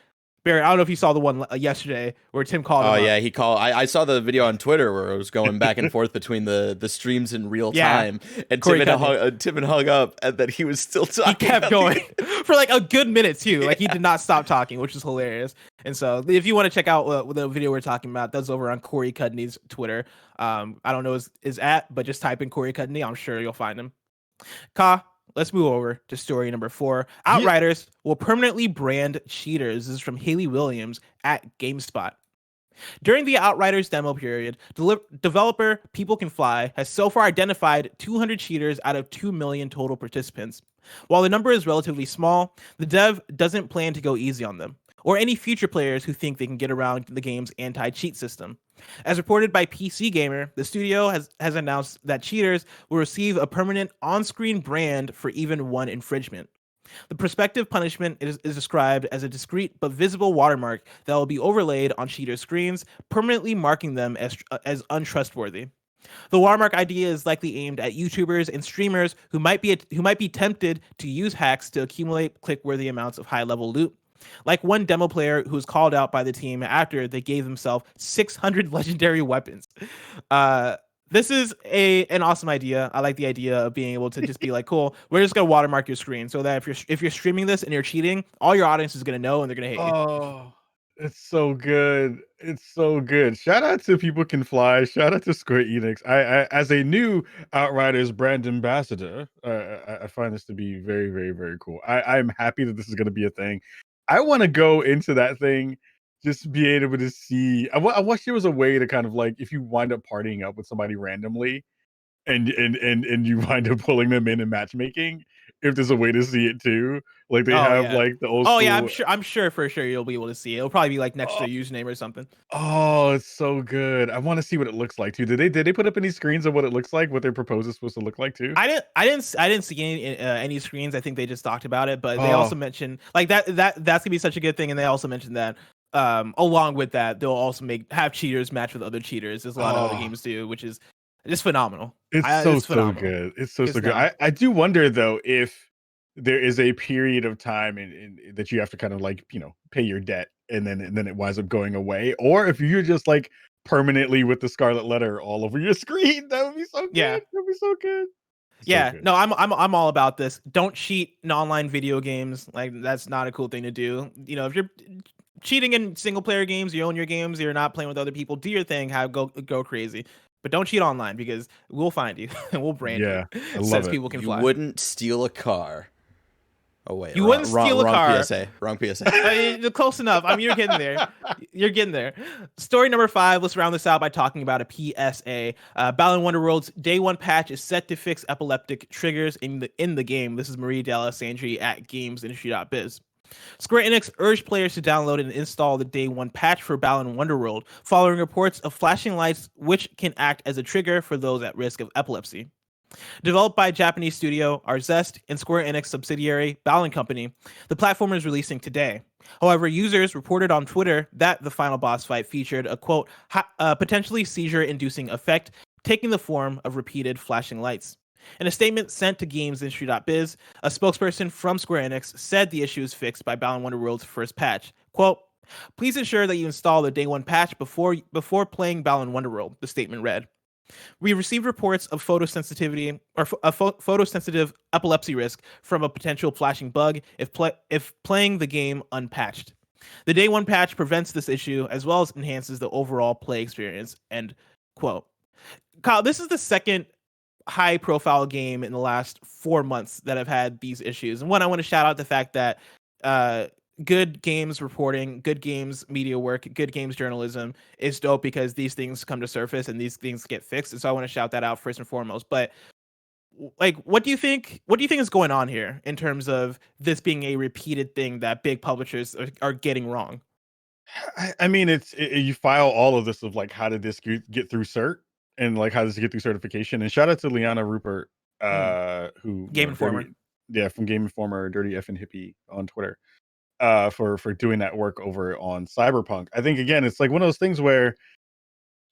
Barry, I don't know if you saw the one yesterday where Tim called. Oh yeah, he called. I saw the video on Twitter where it was going back and forth between the streams in real time, and Tim had hung up, and then he was still talking. He kept going for like a good minute too. Like he did not stop talking, which is hilarious. And so, if you want to check out the video we're talking about, that's over on Corey Cudney's Twitter. I don't know his at, but just type in Corey Cudney. I'm sure you'll find him. Ka, let's move over to story number 4. Outriders will permanently brand cheaters. This is from Haley Williams at GameSpot. During the Outriders demo period, developer People Can Fly has so far identified 200 cheaters out of 2 million total participants. While the number is relatively small, the dev doesn't plan to go easy on them, or any future players who think they can get around the game's anti-cheat system. As reported by PC Gamer, the studio has announced that cheaters will receive a permanent on-screen brand for even one infringement. The prospective punishment is described as a discrete but visible watermark that will be overlaid on cheater screens, permanently marking them as untrustworthy. The watermark idea is likely aimed at YouTubers and streamers who might be tempted to use hacks to accumulate click-worthy amounts of high-level loot. Like one demo player who was called out by the team after they gave themselves 600 legendary weapons. This is an awesome idea. I like the idea of being able to just be like, cool, we're just gonna watermark your screen so that if you're streaming this and you're cheating, all your audience is gonna know and they're gonna hate you. Oh, it's so good. It's so good. Shout out to People Can Fly. Shout out to Square Enix. I as a new Outriders brand ambassador, I find this to be very, very, very cool. I'm happy that this is gonna be a thing. I want to go into that thing, just be able to see. I wish there was a way to kind of like, if you wind up partying up with somebody randomly, and you wind up pulling them in matchmaking, if there's a way to see it too, like they have like the old. Oh yeah, I'm sure for sure you'll be able to see it. It'll probably be like next to your username or something. Oh, it's so good. I want to see what it looks like too. Did they put up any screens of what it looks like? What their proposal is supposed to look like too? I didn't see any screens. I think they just talked about it, but they also mentioned like that's gonna be such a good thing, and they also mentioned that along with that they'll also have cheaters match with other cheaters, as a lot of other games do, which is just phenomenal. It's so good. It's so good. I do wonder though if there is a period of time in that you have to kind of like, pay your debt and then it winds up going away, or if you're just like permanently with the scarlet letter all over your screen. That would be so good. Yeah. That would be so good. No, I'm all about this. Don't cheat in online video games. Like that's not a cool thing to do. If you're cheating in single player games, you own your games, you're not playing with other people, do your thing, go crazy. But don't cheat online because we'll find you and we'll brand you. I love it. People can fly. You wouldn't steal a car. Oh wait, you wouldn't steal a car. Wrong PSA. Close enough. I mean, you're getting there. You're getting there. Story number 5. Let's round this out by talking about a PSA. Balan Wonderworld's Day 1 patch is set to fix epileptic triggers in the game. This is Marie D'Alessandri at GamesIndustry.biz. Square Enix urged players to download and install the Day 1 patch for Balan Wonderworld, following reports of flashing lights which can act as a trigger for those at risk of epilepsy. Developed by Japanese studio Arzest and Square Enix subsidiary Balan Company, the platform is releasing today. However, users reported on Twitter that the final boss fight featured a, quote, potentially seizure-inducing effect taking the form of repeated flashing lights. In a statement sent to GamesIndustry.biz, a spokesperson from Square Enix said the issue is fixed by Balan Wonderworld's first patch. Quote, please ensure that you install the Day 1 patch before playing Balan Wonderworld, the statement read. We received reports of photosensitive epilepsy risk from a potential flashing bug if playing the game unpatched. The Day 1 patch prevents this issue as well as enhances the overall play experience, end quote. Kyle, this is the second high-profile game in the last 4 months that have had these issues. And one, I want to shout out the fact that good games reporting, good games media work, good games journalism is dope because these things come to surface and these things get fixed. And so I want to shout that out first and foremost. But like, what do you think is going on here in terms of this being a repeated thing that big publishers are getting wrong? I mean, you file all of this of like how did this get through cert and like how does it get through certification. And shout out to Liana Rupert, who Game Informer. From Game Informer, Dirty F and Hippie on Twitter, for doing that work over on Cyberpunk. I think again, it's like one of those things where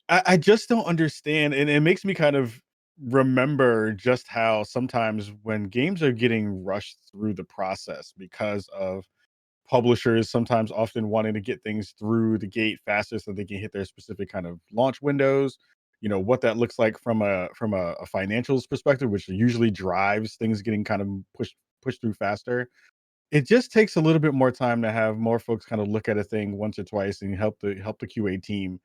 I just don't understand, and it makes me kind of remember just how sometimes when games are getting rushed through the process because of publishers sometimes often wanting to get things through the gate faster so they can hit their specific kind of launch windows, what that looks like from a financials perspective, which usually drives things getting kind of pushed through faster. It just takes a little bit more time to have more folks kind of look at a thing once or twice and help the QA team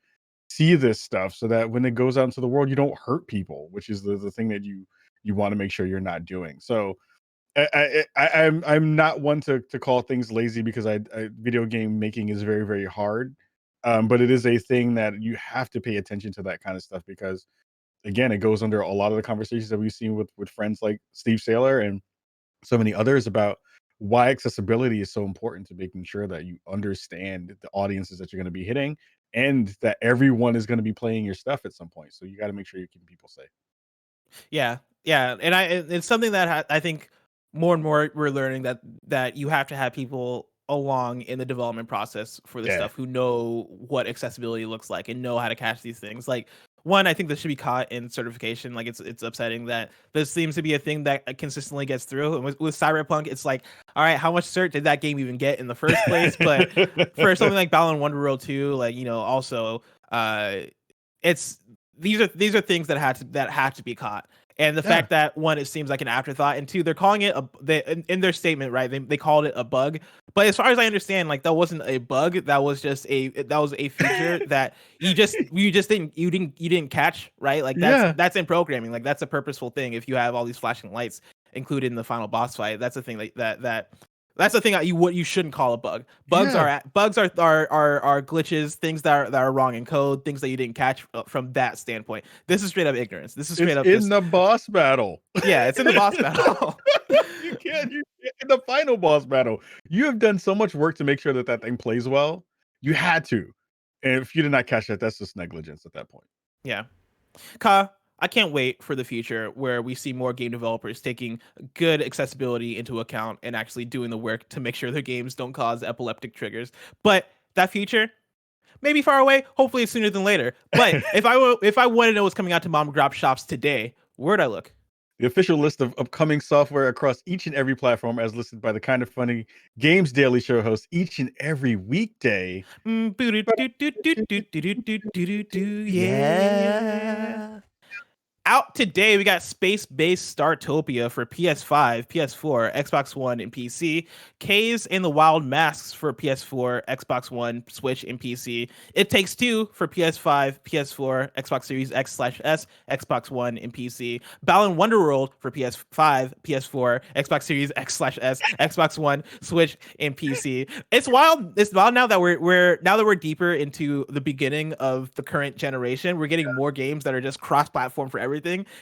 see this stuff so that when it goes out into the world, you don't hurt people, which is the thing that you want to make sure you're not doing. So I'm not one to call things lazy because video game making is very, very hard. But it is a thing that you have to pay attention to that kind of stuff because again, it goes under a lot of the conversations that we've seen with friends like Steve Saylor and so many others about why accessibility is so important to making sure that you understand the audiences that you're going to be hitting and that everyone is going to be playing your stuff at some point. So you got to make sure you're keeping people safe. Yeah, and it's something that I think more and more we're learning that you have to have people along in the development process for this stuff who know what accessibility looks like and know how to catch these things. Like one, I think this should be caught in certification. Like it's upsetting that this seems to be a thing that consistently gets through. And with Cyberpunk, it's like, all right, how much cert did that game even get in the first place? But for something like Balan Wonderworld 2, like also it's these are things that have to be caught. And the fact that one, it seems like an afterthought, and two, they're calling it in their statement, right? They called it a bug, but as far as I understand, like that wasn't a bug. That was just a feature that you didn't catch, right? Like that's in programming. Like that's a purposeful thing. If you have all these flashing lights included in the final boss fight, that's the thing that's the thing that you shouldn't call a bug. Bugs are glitches, things that are wrong in code, things that you didn't catch from that standpoint. This is straight up ignorance. This is straight up in the boss battle. Yeah, it's in the boss battle. You can't in the final boss battle. You have done so much work to make sure that thing plays well. You had to, and if you did not catch that, that's just negligence at that point. Yeah, Ka, I can't wait for the future where we see more game developers taking good accessibility into account and actually doing the work to make sure their games don't cause epileptic triggers. But that future, maybe far away, hopefully it's sooner than later. But if I want to know what's coming out to mom and grop shops today, where'd I look? The official list of upcoming software across each and every platform as listed by the Kind of Funny Games Daily Show host each and every weekday. Yeah. Out today, we got Space-Based Startopia for PS5, PS4, Xbox One, and PC. Caves and the Wild Masks for PS4, Xbox One, Switch, and PC. It Takes Two for PS5, PS4, Xbox Series X/S, Xbox One, and PC. Balan Wonderworld for PS5, PS4, Xbox Series X/S, Xbox One, Switch, and PC. It's wild. It's wild now that we're deeper into the beginning of the current generation. We're getting more games that are just cross-platform for everything,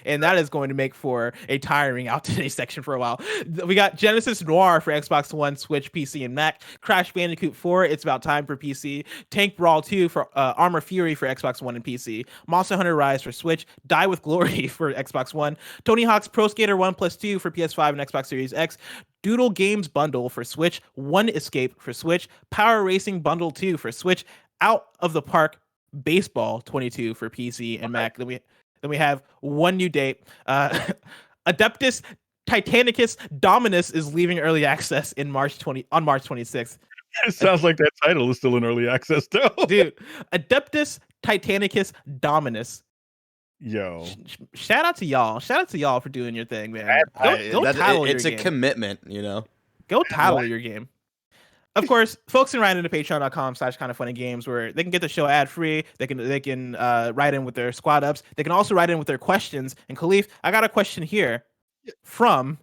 and that is going to make for a tiring Out Today section for a while. We got Genesis Noir for Xbox One, Switch, PC, and Mac. Crash Bandicoot 4, It's About Time for PC. Tank Brawl 2 for Armor Fury for Xbox One and PC. Monster Hunter Rise for Switch. Die with Glory for Xbox One. Tony Hawk's Pro Skater 1+2 for PS5 and Xbox Series X. Doodle Games Bundle for Switch. One Escape for Switch. Power Racing Bundle 2 for Switch. Out of the Park Baseball 22 for PC and Mac. Then we have one new date. Adeptus Titanicus Dominus is leaving early access on March 26th. It sounds like that title is still in early access, though. Dude, Adeptus Titanicus Dominus. Yo. Shout out to y'all. Shout out to y'all for doing your thing, man. It's a commitment, Go title your game. Of course, folks can write into patreon.com/kindoffunnygames where they can get the show ad free. They can write in with their squad ups. They can also write in with their questions. And Kahlief, I got a question here from.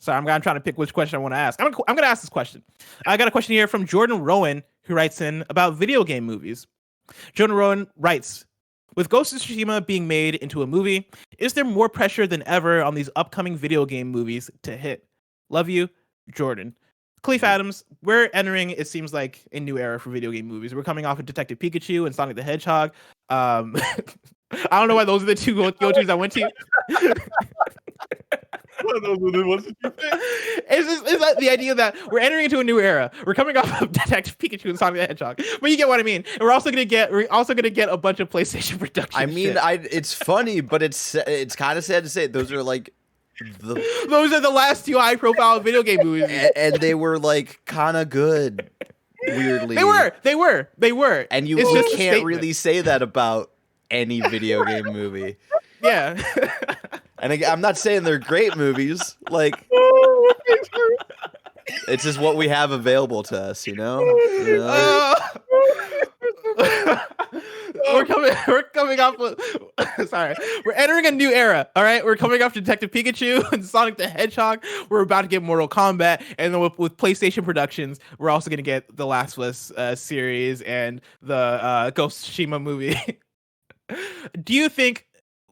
Sorry, I'm trying to pick which question I want to ask. I'm going to ask this question. I got a question here from Jordan Rowan, who writes in about video game movies. Jordan Rowan writes, with Ghost of Tsushima being made into a movie, is there more pressure than ever on these upcoming video game movies to hit? Love you, Jordan. Kahlief Adams, we're entering, it seems like, a new era for video game movies. We're coming off of Detective Pikachu and Sonic the Hedgehog. I don't know why those are the two go-tos I went to. It's like the idea that we're entering into a new era. We're coming off of Detective Pikachu and Sonic the Hedgehog, but you get what I mean. And we're also gonna get a bunch of PlayStation production. I mean, it's funny, but it's kind of sad to say those are like those are the last two high-profile video game movies, and they were like kind of good. Weirdly, they were, and you can't really say that about any video game movie. Yeah. And again, I'm not saying they're great movies. Like, it's just what we have available to us, you know? We're coming off with, sorry. We're entering a new era, all right? We're coming off Detective Pikachu and Sonic the Hedgehog. We're about to get Mortal Kombat. And then with PlayStation Productions, we're also going to get the Last of Us series and the Ghost of Tsushima movie. Do you think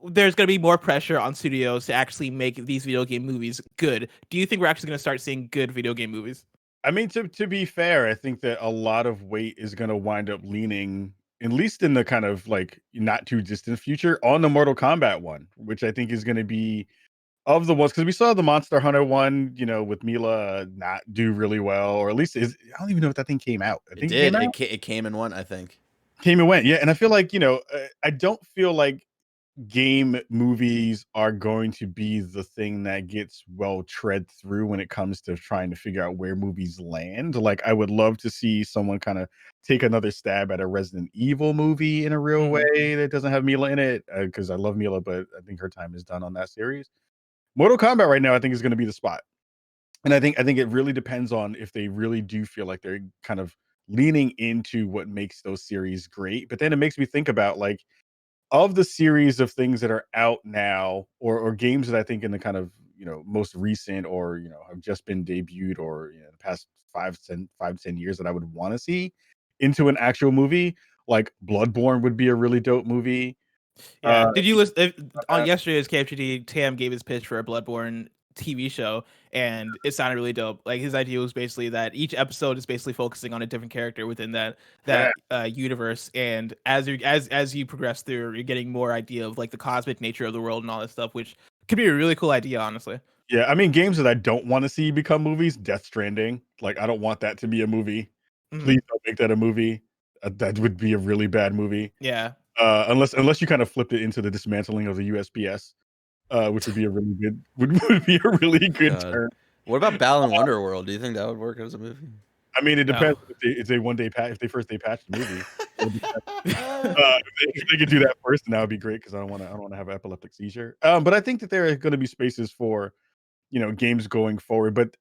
there's going to be more pressure on studios to actually make these video game movies good? Do you think we're actually going to start seeing good video game movies? I mean, to be fair, I think that a lot of weight is going to wind up leaning, at least in the kind of like not too distant future, on the Mortal Kombat one, which I think is going to be of the ones, because we saw the Monster Hunter one, with Mila not do really well, or at least I don't even know if that thing came out. I think it came and went, I think. Came and went, yeah. And I feel like, I don't feel like game movies are going to be the thing that gets well tread through when it comes to trying to figure out where movies land. Like, I would love to see someone kind of take another stab at a Resident Evil movie in a real way that doesn't have Mila in it, because I love Mila, but I think her time is done on that series. Mortal Kombat right now, I think, is going to be the spot. And I think it really depends on if they really do feel like they're kind of leaning into what makes those series great. But then it makes me think about, like, of the series of things that are out now, or games that I think in the kind of most recent, or have just been debuted, or the past 5 to 10 years, that I would want to see into an actual movie, like Bloodborne would be a really dope movie. Yeah. Did you listen on yesterday's KFGD? Tam gave his pitch for a Bloodborne TV show, and it sounded really dope. Like, his idea was basically that each episode is basically focusing on a different character within that universe, and as you progress through, you're getting more idea of like the cosmic nature of the world and all that stuff, which could be a really cool idea, honestly. Yeah, I mean, games that I don't want to see become movies, Death Stranding. Like, I don't want that to be a movie. Please don't make that a movie. That would be a really bad movie. Yeah. Unless you kind of flipped it into the dismantling of the USPS. Which would be a really good turn. What about Balan Wonderworld? Do you think that would work as a movie? I mean, it depends if they first patch the movie. If they could do that first, then that would be great, because I don't want to have an epileptic seizure. But I think that there are going to be spaces for games going forward. But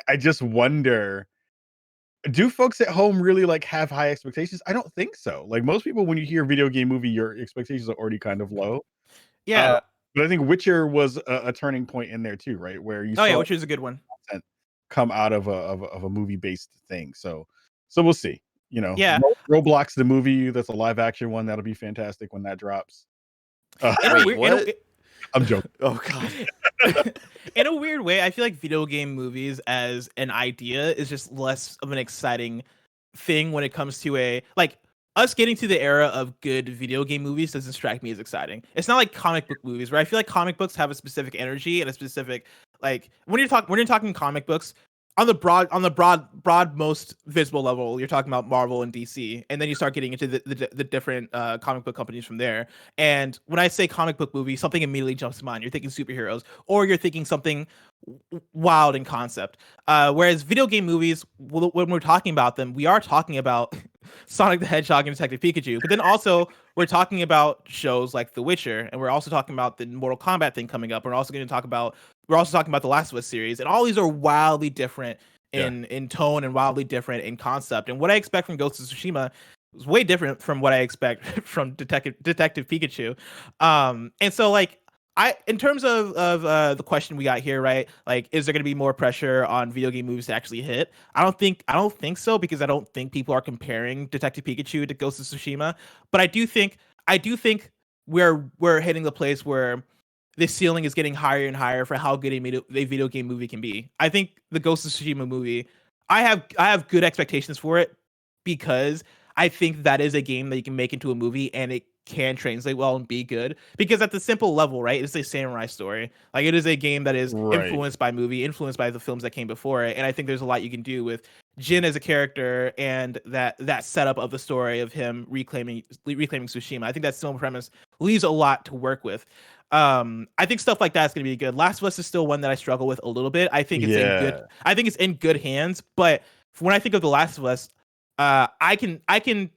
I just wonder, do folks at home really like have high expectations? I don't think so. Like, most people, when you hear video game movie, your expectations are already kind of low. Yeah. But I think Witcher was a turning point in there too, right? Where you saw Witcher's a good one. Come out of a movie based thing. So we'll see. Yeah. Roblox the movie, that's a live action one, that'll be fantastic when that drops. I'm joking. Oh god. In a weird way, I feel like video game movies as an idea is just less of an exciting thing when it comes to us getting to the era of good video game movies doesn't strike me as exciting. It's not like comic book movies, where I feel like comic books have a specific energy and a specific, like, when you're talking comic books on the broad most visible level, you're talking about Marvel and DC, and then you start getting into the different comic book companies from there. And when I say comic book movie, something immediately jumps to mind. You're thinking superheroes, or you're thinking something wild in concept. Whereas video game movies, when we're talking about them, we are talking about Sonic the Hedgehog and Detective Pikachu, but then also we're talking about shows like The Witcher, and we're also talking about the Mortal Kombat thing coming up. We're also talking about the Last of Us series, and all these are wildly different in tone and wildly different in concept. And what I expect from Ghost of Tsushima is way different from what I expect from Detective Pikachu. And so, like, in terms of the question we got here, right? Like, is there going to be more pressure on video game movies to actually hit? I don't think so, because I don't think people are comparing Detective Pikachu to Ghost of Tsushima. But I do think we're hitting the place where the ceiling is getting higher and higher for how good a video game movie can be. I think the Ghost of Tsushima movie, I have good expectations for it because I think that is a game that you can make into a movie and it can translate well and be good. Because at the simple level, right, it's a samurai story. Like it is a game that is influenced by movie, influenced by the films that came before it. And I think there's a lot you can do with Jin as a character and that setup of the story of him reclaiming Tsushima. I think that simple premise leaves a lot to work with. I think stuff like that's going to be good. Last of Us is still one that I struggle with a little bit. I think it's in good hands, but when I think of The Last of Us, I can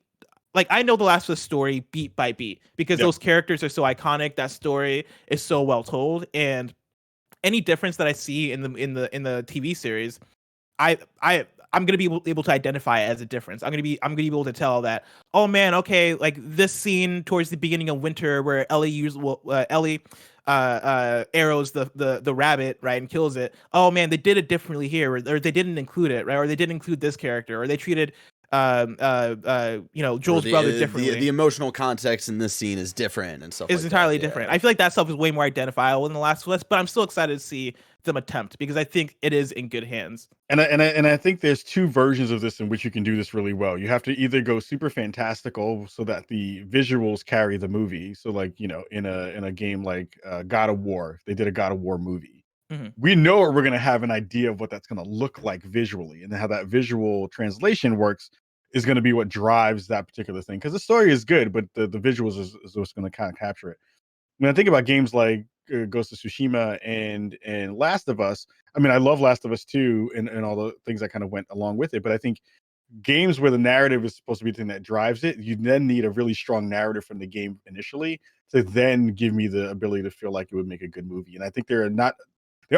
like I know The Last of Us story beat by beat because those characters are so iconic. That story is so well told, and any difference that I see in the TV series, I'm gonna be able to identify it as a difference. I'm gonna be able to tell that, oh man, okay, like this scene towards the beginning of winter where Ellie arrows the rabbit, right, and kills it. Oh man, they did it differently here, or they didn't include it, right, or they didn't include this character, or they treated Joel's brother differently. The emotional context in this scene is different and stuff. It's entirely different. I feel like that stuff is way more identifiable in The Last of Us, but I'm still excited to see them attempt because I think it is in good hands. And I think there's two versions of this in which you can do this really well. You have to either go super fantastical so that the visuals carry the movie. So like, in a game like God of War, they did a God of War movie. Mm-hmm. We know we're going to have an idea of what that's going to look like visually, and how that visual translation works is going to be what drives that particular thing. Because the story is good, but the visuals is what's going to kind of capture it. When I think about games like Ghost of Tsushima and Last of Us, I mean, I love Last of Us 2 and all the things that kind of went along with it. But I think games where the narrative is supposed to be the thing that drives it, you then need a really strong narrative from the game initially to then give me the ability to feel like it would make a good movie. And I think there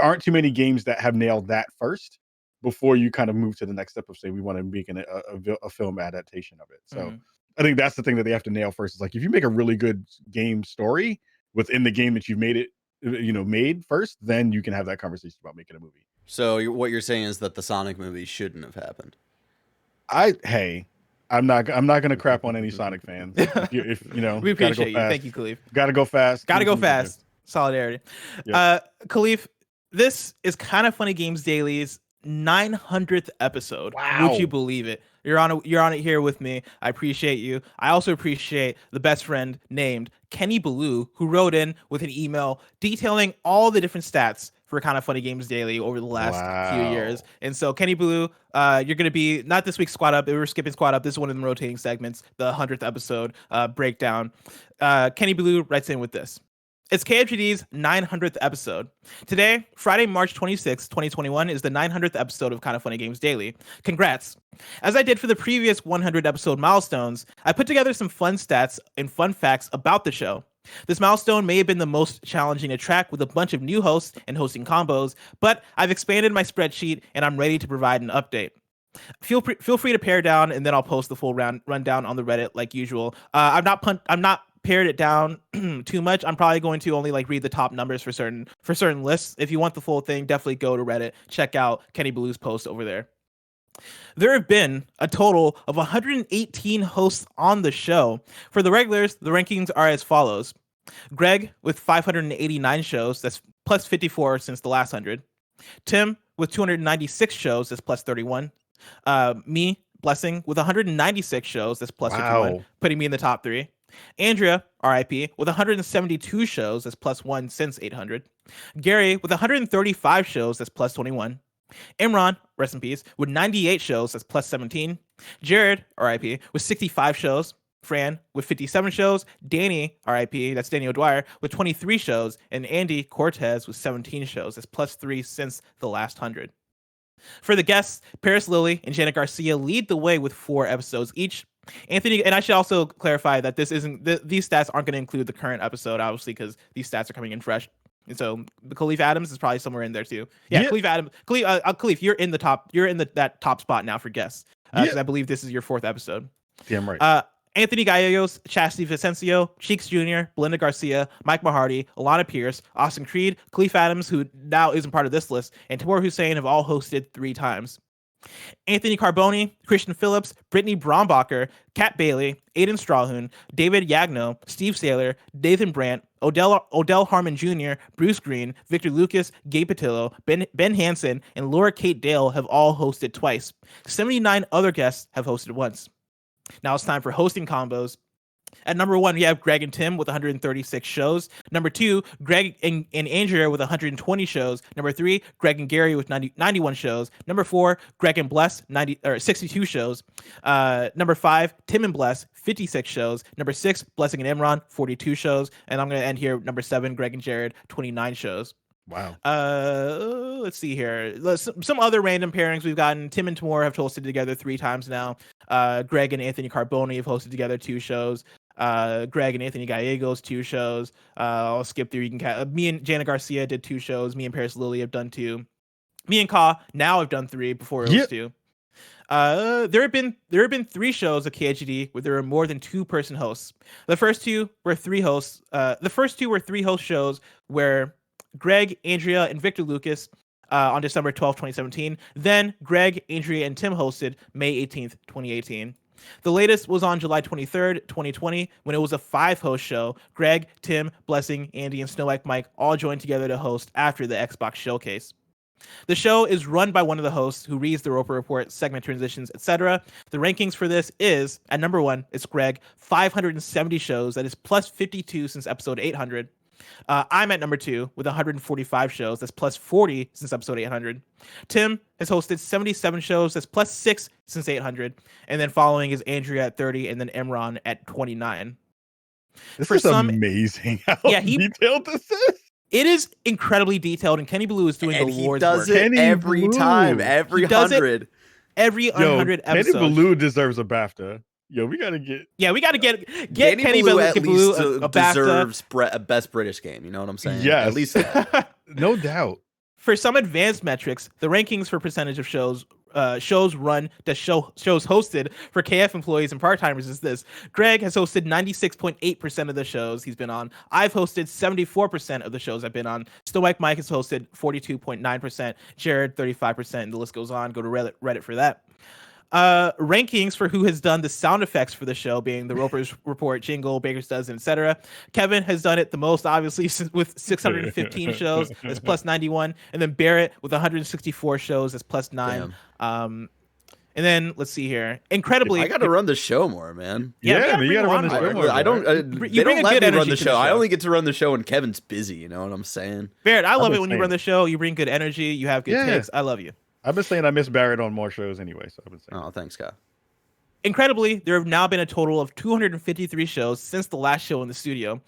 aren't too many games that have nailed that first before you kind of move to the next step of say we want to make a film adaptation of it. So I think that's the thing that they have to nail first. Is like if you make a really good game story within the game that you've made first, then you can have that conversation about making a movie. So what you're saying is that the Sonic movie shouldn't have happened. I'm not going to crap on any Sonic fans. We appreciate you. Thank you, Kahlief. Got to go fast. Solidarity. Yep. Kahlief, this is Kind of Funny Games Daily's 900th episode. Wow. Would you believe it? You're on it here with me. I appreciate you. I also appreciate the best friend named Kenny Ballou, who wrote in with an email detailing all the different stats for Kind of Funny Games Daily over the last few years. And so Kenny Ballou, you're going to be not this week's Squad Up. We're skipping Squad Up. This is one of the rotating segments, the 100th episode breakdown. Kenny Ballou writes in with this. It's KFGD's 900th episode. Today, Friday, March 26, 2021, is the 900th episode of Kind of Funny Games Daily. Congrats. As I did for the previous 100 episode milestones, I put together some fun stats and fun facts about the show. This milestone may have been the most challenging to track with a bunch of new hosts and hosting combos, but I've expanded my spreadsheet and I'm ready to provide an update. Feel free to pare down, and then I'll post the full rundown on the Reddit like usual. I'm not pared it down too much. I'm probably going to only read the top numbers for certain lists. If you want the full thing, definitely go to Reddit. Check out Kenny Ballou's post over there. There have been a total of 118 hosts on the show. For the regulars, the rankings are as follows. Greg with 589 shows, that's plus 54 since the last 100. Tim with 296 shows, that's plus 31. Me, Blessing, with 196 shows, that's plus 51, putting me in the top 3. Andrea, RIP, with 172 shows, that's plus 1 since 800. Gary with 135 shows, that's plus 21. Imran, rest in peace, with 98 shows, that's plus 17. Jared, RIP, with 65 shows. Fran with 57 shows. Danny, RIP, that's Danny O'Dwyer, with 23 shows. And Andy Cortez with 17 shows, that's plus 3 since the last 100. For the guests, Paris Lilly and Janet Garcia lead the way with 4 episodes each. Anthony, and I should also clarify that these stats aren't going to include the current episode, obviously, because these stats are coming in fresh. And so the Kahlief Adams is probably somewhere in there too. Yeah. Kahlief, you're in the top. You're in that top spot now for guests, because I believe this is your 4th episode. Damn right. Anthony Gallegos, Chastity Vicencio, Cheeks Jr., Belinda Garcia, Mike Mahardy, Alana Pierce, Austin Creed, Kahlief Adams, who now isn't part of this list, and Tamor Hussein have all hosted 3 times. Anthony Carboni, Christian Phillips, Brittany Brombacher, Kat Bailey, Aiden Strawhoon, David Yagno, Steve Saylor, Nathan Brandt, Odell Harmon Jr., Bruce Green, Victor Lucas, Gabe Patillo, Ben Hansen, and Laura Kate Dale have all hosted twice. 79 other guests have hosted once. Now it's time for hosting combos. At number 1, we have Greg and Tim with 136 shows. Number 2, Greg and Andrea with 120 shows. Number 3, Greg and Gary with 91 shows. Number 4, Greg and Bless 62 shows. Number 5, Tim and Bless 56 shows. Number 6, Blessing and Imran 42 shows. And I'm going to end here. Number 7, Greg and Jared 29 shows. Wow. Let's see here. Some other random pairings we've gotten. Tim and Timur have hosted together 3 times now. Greg and Anthony Carboni have hosted together 2 shows. Greg and Anthony Gallegos 2 shows. I'll skip through. You can me and Jana Garcia did 2 shows. Me and Paris Lilly have done 2. Me and Ka now have done 3 before it was 2. There have been 3 shows of KHGD where there were more than 2-person hosts. The first 2 were 3 hosts. The first 2 were 3 host shows where Greg, Andrea, and Victor Lucas on December 12th, 2017. Then Greg, Andrea, and Tim hosted May 18th, 2018. The latest was on July 23rd, 2020, when it was a 5-host show. Greg, Tim, Blessing, Andy, and Snow White Mike all joined together to host after the Xbox showcase. The show is run by one of the hosts who reads the Roper Report, segment transitions, etc. The rankings for this is, at number 1, it's Greg, 570 shows. That is plus 52 since episode 800. I'm at number 2 with 145 shows. That's plus 40 since episode 800. Tim has hosted 77 shows. That's plus 6 since 800. And then following is Andrea at 30 and then Imran at 29. This is amazing how detailed this is. It is incredibly detailed, and Kenny Blue is doing the Lord's work. He does it every time, every 100. Every 100 episodes. Kenny Blue deserves a BAFTA. Yo, we gotta get Kenny Blue at least a deserves a best British game. You know what I'm saying? Yes, at least that. No doubt. For some advanced metrics, the rankings for percentage of shows run to shows hosted for KF employees and part-timers is this. Greg has hosted 96.8% of the shows he's been on. I've hosted 74% of the shows I've been on. Stoic Mike has hosted 42.9%. Jared 35%, and the list goes on. Go to Reddit for that. Rankings for who has done the sound effects for the show, being the Roper's Report, Jingle, Baker's Dozen, etc. Kevin has done it the most, obviously, with 615 shows. That's plus 91. And then Barrett with 164 shows. That's plus 9. And then let's see here. Incredibly, I got to run the show more, man. Yeah, you got to run the show more. I don't. They don't let me run the show. I only get to run the show when Kevin's busy. You know what I'm saying? Barrett, I love it when you run the show. You bring good energy. You have good takes. I love you. I've been saying I miss Barrett on more shows anyway, so I've been saying. Oh, thanks, Scott. Incredibly, there have now been a total of 253 shows since the last show in the studio.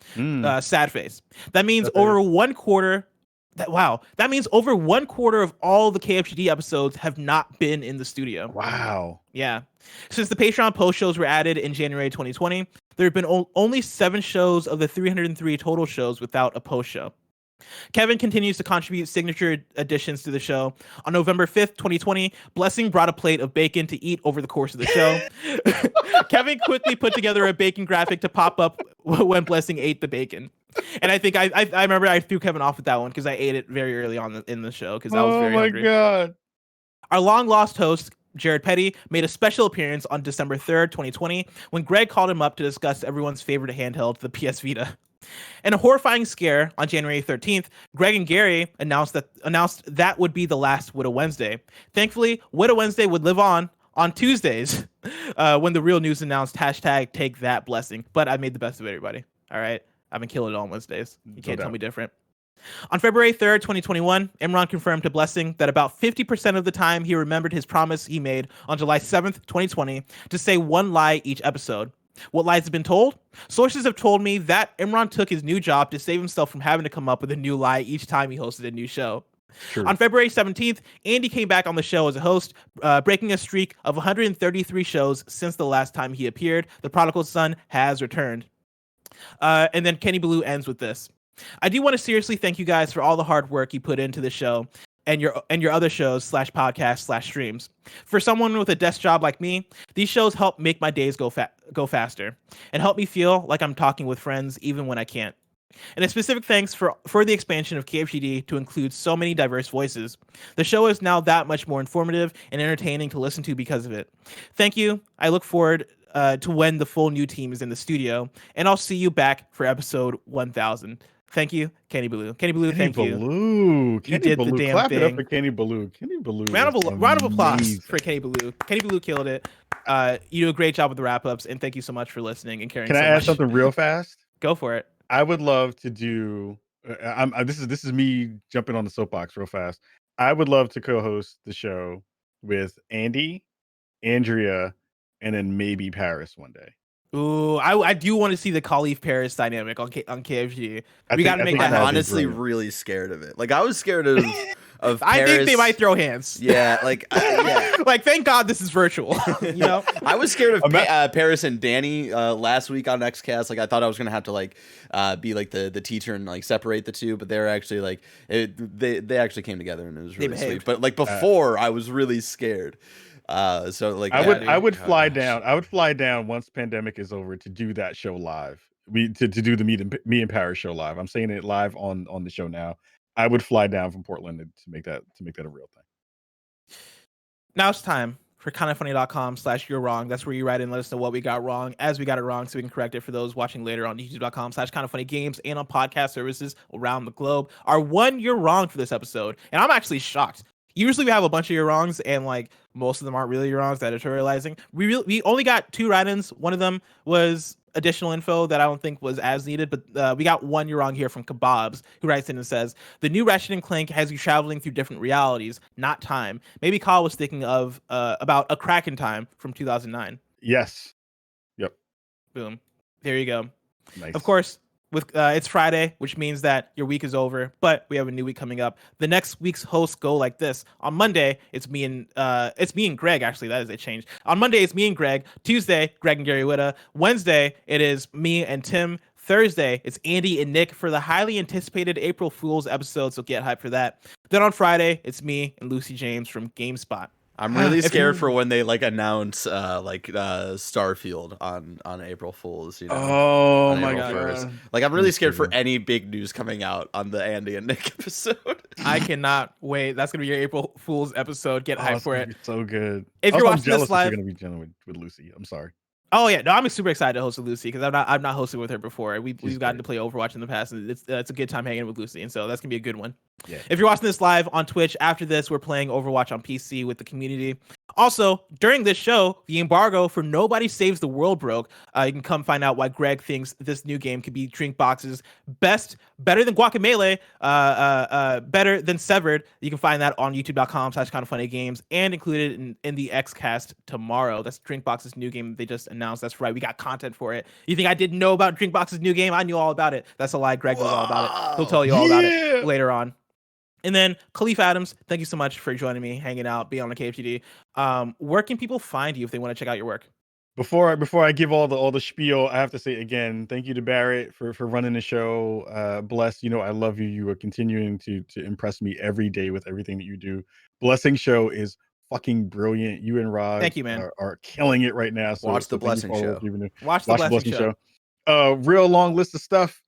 Sad face. That means over one quarter. That means over one quarter of all the KFGD episodes have not been in the studio. Wow. Yeah. Since the Patreon post shows were added in January 2020, there have been only 7 shows of the 303 total shows without a post show. Kevin continues to contribute signature additions to the show. On November 5th, 2020, Blessing brought a plate of bacon to eat over the course of the show. Kevin quickly put together a bacon graphic to pop up when Blessing ate the bacon. And I think I remember I threw Kevin off with that one because I ate it very early on in the show because I was very hungry. Oh my God. Our long lost host, Jared Petty, made a special appearance on December 3rd, 2020, when Greg called him up to discuss everyone's favorite handheld, the PS Vita. In a horrifying scare on January 13th, Greg and Gary announced that would be the last WWIII Wednesday. Thankfully, WWIII Wednesday would live on Tuesdays when the real news announced #take that blessing. But I made the best of it, everybody. All right. I've been killing it on Wednesdays. You can't tell me different. On February 3rd, 2021, Imran confirmed to Blessing that about 50% of the time he remembered his promise he made on July 7th, 2020 to say one lie each episode. What lies have been told? Sources have told me that Imran took his new job to save himself from having to come up with a new lie each time he hosted a new show. True. On February 17th, Andy came back on the show as a host, breaking a streak of 133 shows since the last time he appeared. The prodigal son has returned. And then Kenny Blue ends with this. I do want to seriously thank you guys for all the hard work you put into the show and your other shows /podcasts /streams. For someone with a desk job like me, these shows help make my days go faster and help me feel like I'm talking with friends even when I can't. And a specific thanks for the expansion of KFGD to include so many diverse voices. The show is now that much more informative and entertaining to listen to because of it. Thank you. I look forward to when the full new team is in the studio, and I'll see you back for episode 1000. Thank you, Kenny Baloo. Kenny Baloo, thank you. You did the damn Clap thing. it up for Kenny Baloo. Kenny Baloo. Round of applause for Kenny Baloo. Kenny Baloo killed it. You do a great job with the wrap ups, and thank you so much for listening and caring. Can I add something real fast? Go for it. I would love to do. This is me jumping on the soapbox real fast. I would love to co-host the show with Andy, Andrea, and then maybe Paris one day. Ooh, I do want to see the Kahlief Paris dynamic on KFG. We got to make that happen. I'm honestly really scared of it. Like, I was scared of Paris. I think they might throw hands. Yeah, like yeah. Like, thank God this is virtual. You know, I was scared of Paris and Danny last week on XCast. Like, I thought I was gonna have to like be like the teacher and like separate the two, but they're actually like they actually came together and it was really sweet. But like before, I was really scared. So like I would fly down. I would fly down once pandemic is over to do that show live. To do the me and Paris show live. I'm saying it live on the show now. I would fly down from Portland to make that a real thing. Now it's time for kindafunny.com/you're wrong. That's where you write in and let us know what we got wrong as we got it wrong so we can correct it for those watching later on youtube.com/kindafunnygames and on podcast services around the globe. Our one you're wrong for this episode. And I'm actually shocked. Usually we have a bunch of your wrongs and like most of them aren't really your wrongs, editorializing. We only got 2 write-ins. One of them was additional info that I don't think was as needed, but we got one you're wrong here from Kebabs, who writes in and says, the new Ratchet and Clank has you traveling through different realities, not time. Maybe Kyle was thinking of about A Crack in Time from 2009. Yes. Yep. Boom. There you go. Nice. Of course, with it's Friday, which means that your week is over, but we have a new week coming up. The next week's hosts go like this. On Monday, it's me and Greg. Actually, that is a change. On Monday, it's me and Greg. Tuesday, Greg and Gary Witta. Wednesday, it is me and Tim. Thursday, it's Andy and Nick for the highly anticipated April Fool's episode, so get hyped for that. Then on Friday, it's me and Lucy James from GameSpot. I'm really scared for when they like announce Starfield on April Fools. You know, oh my God! 1st. Like, I'm really scared for any big news coming out on the Andy and Nick episode. I cannot wait. That's gonna be your April Fool's episode. Get hyped for it. So good. If you're watching this live, you're gonna be genuine with Lucy. I'm sorry. Oh yeah, no, I'm super excited to host with Lucy because I'm not hosted with her before. We've gotten to play Overwatch in the past, and it's a good time hanging with Lucy, and so that's gonna be a good one. Yeah. If you're watching this live on Twitch, after this, we're playing Overwatch on PC with the community. Also, during this show, the embargo for Nobody Saves the World broke. You can come find out why Greg thinks this new game could be Drink Box's better than Guacamelee, better than Severed. You can find that on youtube.com/kindafunnygames and included in the XCast tomorrow. That's Drinkbox's new game they just announced. That's right, we got content for it. You think I didn't know about Drinkbox's new game? I knew all about it. That's a lie. Greg knows all about it. He'll tell you all about it later on. And then Kahlief Adams, thank you so much for joining me, hanging out, being on the KFGD. Where can people find you if they want to check out your work? Before I give all the spiel, I have to say again, thank you to Barrett for running the show. Bless, I love you. You are continuing to impress me every day with everything that you do. Blessing show is fucking brilliant. You and Rob, thank you, man, are killing it right now. So watch the Blessing show. Watch the Blessing show. Real long list of stuff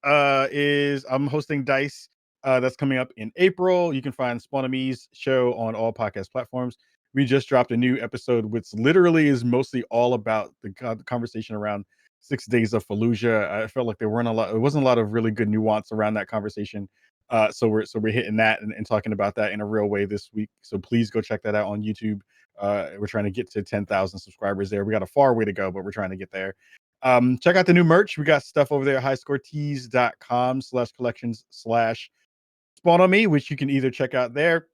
is I'm hosting Dice. That's coming up in April. You can find Spawn of Me's show on all podcast platforms. We just dropped a new episode, which literally is mostly all about the conversation around 6 Days of Fallujah. I felt like there wasn't a lot of really good nuance around that conversation. So we're hitting that and talking about that in a real way this week. So please go check that out on YouTube. We're trying to get to 10,000 subscribers there. We got a far way to go, but we're trying to get there. Check out the new merch. We got stuff over there at highscoretees.com/collections/ Spawn on Me, which you can either check out there,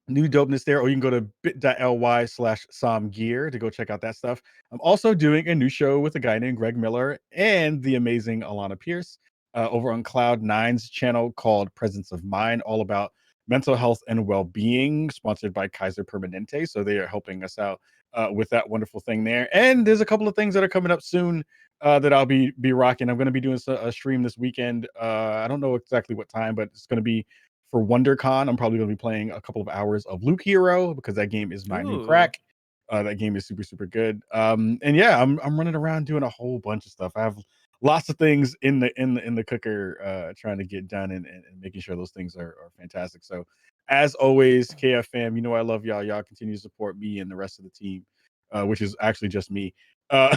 new dopeness there, or you can go to bit.ly/SomGear to go check out that stuff. I'm also doing a new show with a guy named Greg Miller and the amazing Alana Pierce over on Cloud9's channel called Presence of Mind, all about mental health and well-being, sponsored by Kaiser Permanente. So they are helping us out with that wonderful thing there. And there's a couple of things that are coming up soon that I'll be rocking. I'm going to be doing a stream this weekend. I don't know exactly what time, but it's going to be for WonderCon. I'm probably going to be playing a couple of hours of Luke Hero because that game is my new crack. That game is super, super good. And yeah, I'm running around doing a whole bunch of stuff. I have lots of things in the cooker, trying to get done and making sure those things are fantastic. So as always, KF fam, I love y'all. Y'all continue to support me and the rest of the team, which is actually just me, all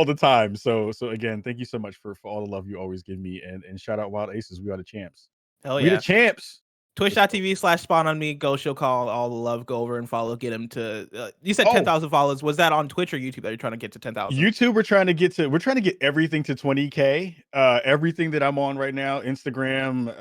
the time. So again, thank you so much for all the love you always give me, and shout out Wild Aces. We are the champs. Hell we yeah. the champs. Twitch.tv/spawn on me. Go show call all the love. Go over and follow. Get him to. You said 10,000 followers. Was that on Twitch or YouTube that you're trying to get to 10,000? YouTube. We're trying to get everything to 20K. Everything that I'm on right now. Instagram.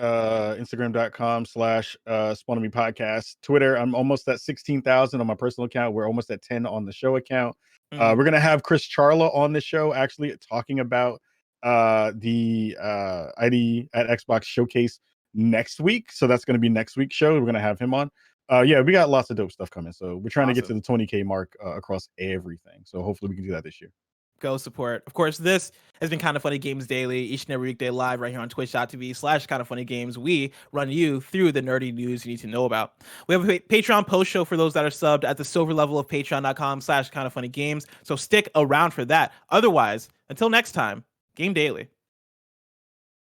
Instagram.com/Spawn on Me Podcast. Twitter. I'm almost at 16,000 on my personal account. We're almost at 10 on the show account. We're gonna have Chris Charla on the show, actually talking about the ID at Xbox Showcase next week. So that's going to be next week's show. We're going to have him on. Yeah, we got lots of dope stuff coming. So we're trying to get to the 20K mark across everything. So hopefully we can do that this year. Go support. Of course, this has been Kind of Funny Games Daily, each and every weekday live right here on twitch.tv/Kind of Funny Games. We run you through the nerdy news you need to know about. We have a Patreon post show for those that are subbed at the silver level of patreon.com/Kind of Funny Games. So stick around for that. Otherwise, until next time, Game Daily.